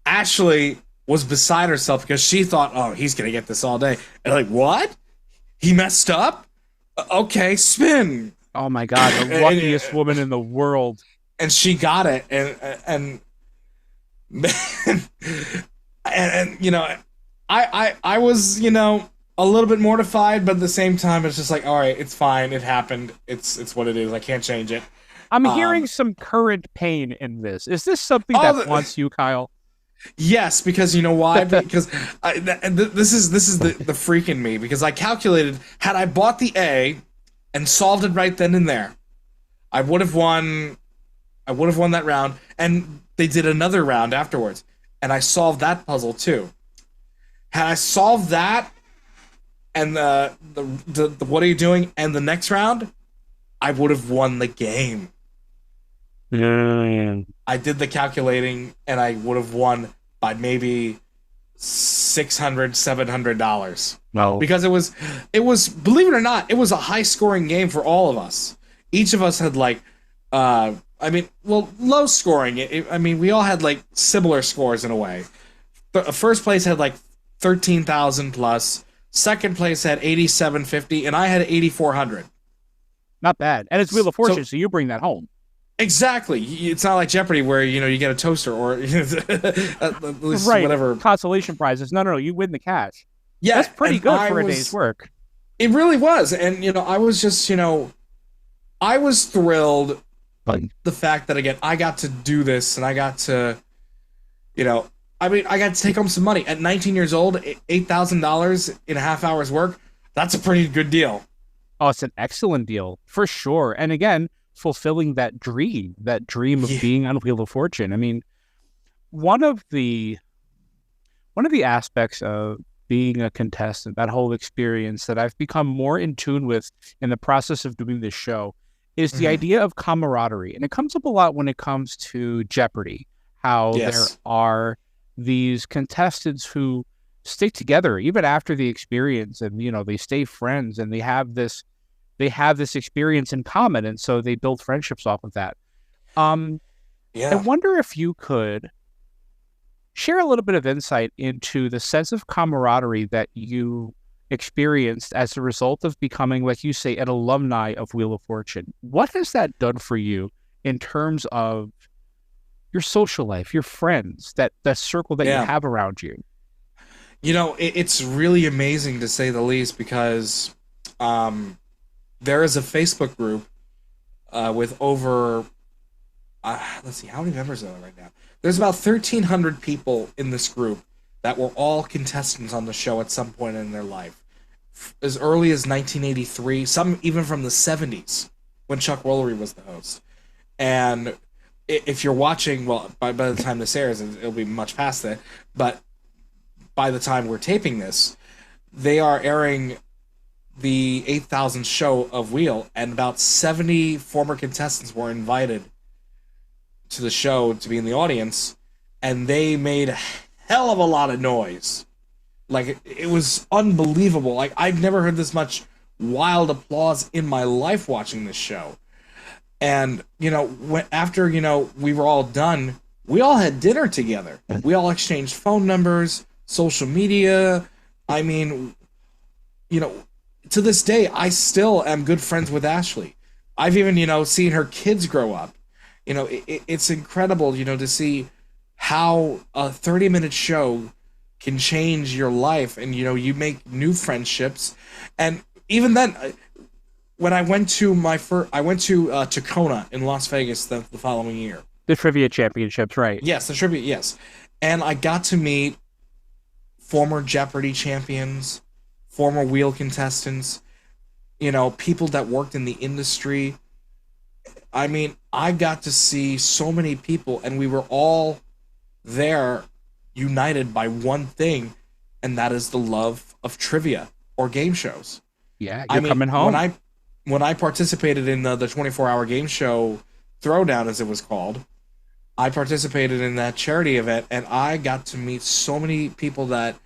Ashley was beside herself because she thought, oh, he's gonna get this all day. And like, what? He messed up? Okay, spin. Oh my God, the luckiest woman in the world. And she got it, and I was, a little bit mortified, but at the same time, it's just like, all right, it's fine. It happened. It's what it is. I can't change it. I'm hearing some current pain in this. Is this something that haunts you, Kyle? Yes, because you know why? Because this is the freak in me, because I calculated, had I bought the A and solved it right then and there, I would have won that round, and they did another round afterwards, and I solved that puzzle too. Had I solved that and the what are you doing and the next round, I would have won the game. Yeah. I did the calculating, and I would have won by maybe $600-$700. No, because it was believe it or not, it was a high scoring game for all of us. Each of us had like low scoring. We all had like similar scores in a way. First place had like 13,000 plus. Second place had 8,750, and I had 8,400. Not bad. And it's Wheel of Fortune, so you bring that home. Exactly. It's not like Jeopardy where, you get a toaster or at least right. whatever. Consolation prizes. No, you win the cash. Yeah. That's pretty good for a day's work. It really was. And, I was just, I was thrilled the fact that, again, I got to do this and I got to, I got to take home some money. At 19 years old, $8,000 in a half hour's work, that's a pretty good deal. Oh, it's an excellent deal, for sure. And again, fulfilling that dream of being on Wheel of Fortune. I mean, one of the aspects of being a contestant, that whole experience that I've become more in tune with in the process of doing this show is the idea of camaraderie. And it comes up a lot when it comes to Jeopardy, how there are these contestants who stick together even after the experience, and they stay friends, and they have this experience in common, and so they build friendships off of that. I wonder if you could share a little bit of insight into the sense of camaraderie that you experienced as a result of becoming, like you say, an alumni of Wheel of Fortune. What has that done for you in terms of your social life, your friends, that circle that you have around you? It's really amazing to say the least, because there is a Facebook group with over, let's see, how many members are there right now? There's about 1,300 people in this group that were all contestants on the show at some point in their life. As early as 1983, some even from the 70s, when Chuck Woolery was the host. And if you're watching, well, by the time this airs, it'll be much past that, but by the time we're taping this, they are airing the 8,000th show of Wheel, and about 70 former contestants were invited to the show to be in the audience, and they made a hell of a lot of noise. Like, it was unbelievable. Like, I've never heard this much wild applause in my life watching this show. And, after, we were all done, we all had dinner together. We all exchanged phone numbers, social media. I mean, to this day, I still am good friends with Ashley. I've even, seen her kids grow up. It's incredible, to see how a 30-minute show can change your life, and, you make new friendships. And even then, when I went to Tacona in Las Vegas the following year. The trivia championships, right? Yes, the trivia, yes. And I got to meet former Jeopardy champions, former Wheel contestants, people that worked in the industry. I mean, I got to see so many people, and we were all there united by one thing, and that is the love of trivia or game shows. Yeah, coming home. When I participated in the 24-hour game show Throwdown, as it was called, I participated in that charity event, and I got to meet so many people that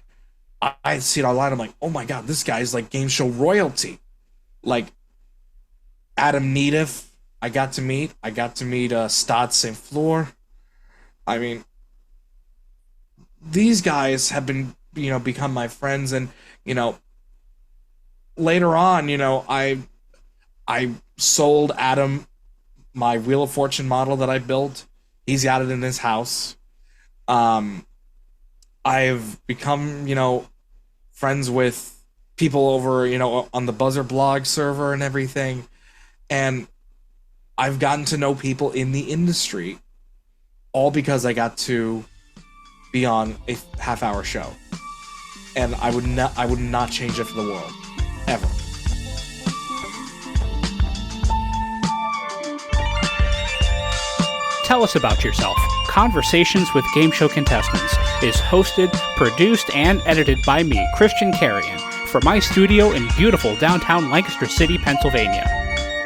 I see it online. I'm like, oh my God, this guy's like game show royalty. Like Adam Neediff, I got to meet Stade St. Flour. I mean, these guys have been, become my friends, and, later on, I sold Adam my Wheel of Fortune model that I built. He's got it in his house. I've become, friends with people over, on the BuzzerBlog server and everything. And I've gotten to know people in the industry, all because I got to be on a half-hour show. And I would not change it for the world. Ever. Tell Us About Yourself. Conversations with Game Show Contestants is hosted, produced, and edited by me, Christian Carrion, from my studio in beautiful downtown Lancaster City, Pennsylvania.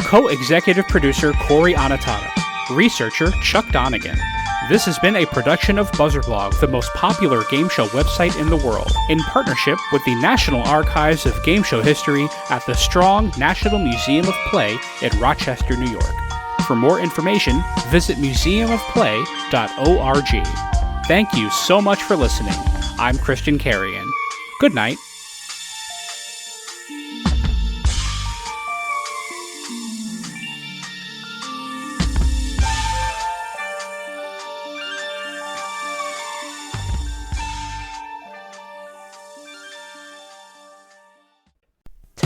Co-executive producer Cory Anotado. Researcher Chuck Donegan. This has been a production of BuzzerBlog, the most popular game show website in the world, in partnership with the National Archives of Game Show History at the Strong National Museum of Play in Rochester, New York. For more information, visit museumofplay.org. Thank you so much for listening. I'm Christian Carrion. Good night.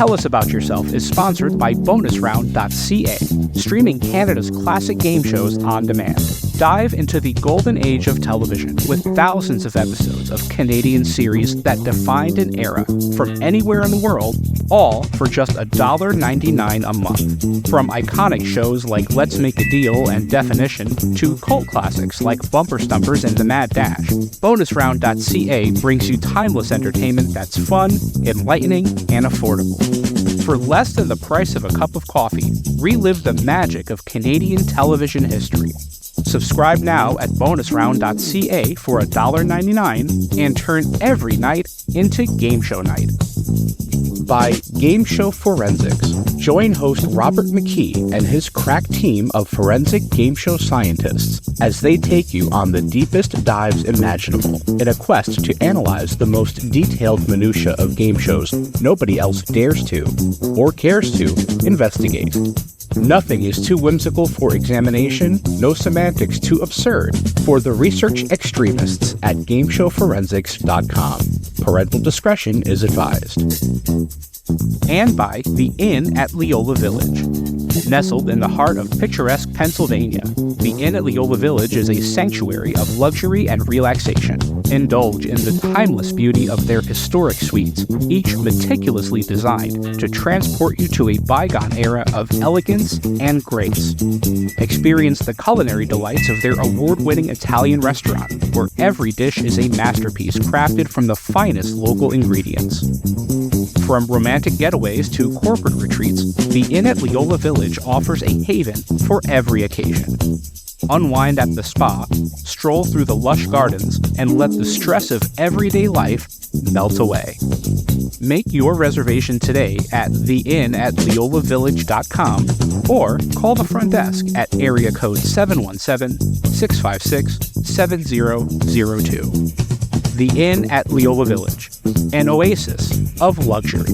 Tell Us About Yourself is sponsored by bonusround.ca, streaming Canada's classic game shows on demand. Dive into the golden age of television with thousands of episodes of Canadian series that defined an era from anywhere in the world, all for just $1.99 a month. From iconic shows like Let's Make a Deal and Definition to cult classics like Bumper Stumpers and The Mad Dash, bonusround.ca brings you timeless entertainment that's fun, enlightening, and affordable. For less than the price of a cup of coffee, relive the magic of Canadian television history. Subscribe now at bonusround.ca for $1.99 and turn every night into Game Show Night. By Game Show Forensics. Join host Robert McKee and his crack team of forensic game show scientists as they take you on the deepest dives imaginable in a quest to analyze the most detailed minutiae of game shows nobody else dares to, or cares to, investigate. Nothing is too whimsical for examination, no semantics too absurd for the research extremists at GameShowForensics.com. Parental discretion is advised. And by The Inn at Leola Village. Nestled in the heart of picturesque Pennsylvania, the Inn at Leola Village is a sanctuary of luxury and relaxation. Indulge in the timeless beauty of their historic suites, each meticulously designed to transport you to a bygone era of elegance and grace. Experience the culinary delights of their award-winning Italian restaurant, where every dish is a masterpiece crafted from the finest local ingredients. From romantic getaways to corporate retreats, the Inn at Leola Village offers a haven for every occasion. Unwind at the spa, stroll through the lush gardens, and let the stress of everyday life melt away. Make your reservation today at theinnatleolavillage.com or call the front desk at area code 717-656-7002. The Inn at Leola Village, an oasis of luxury.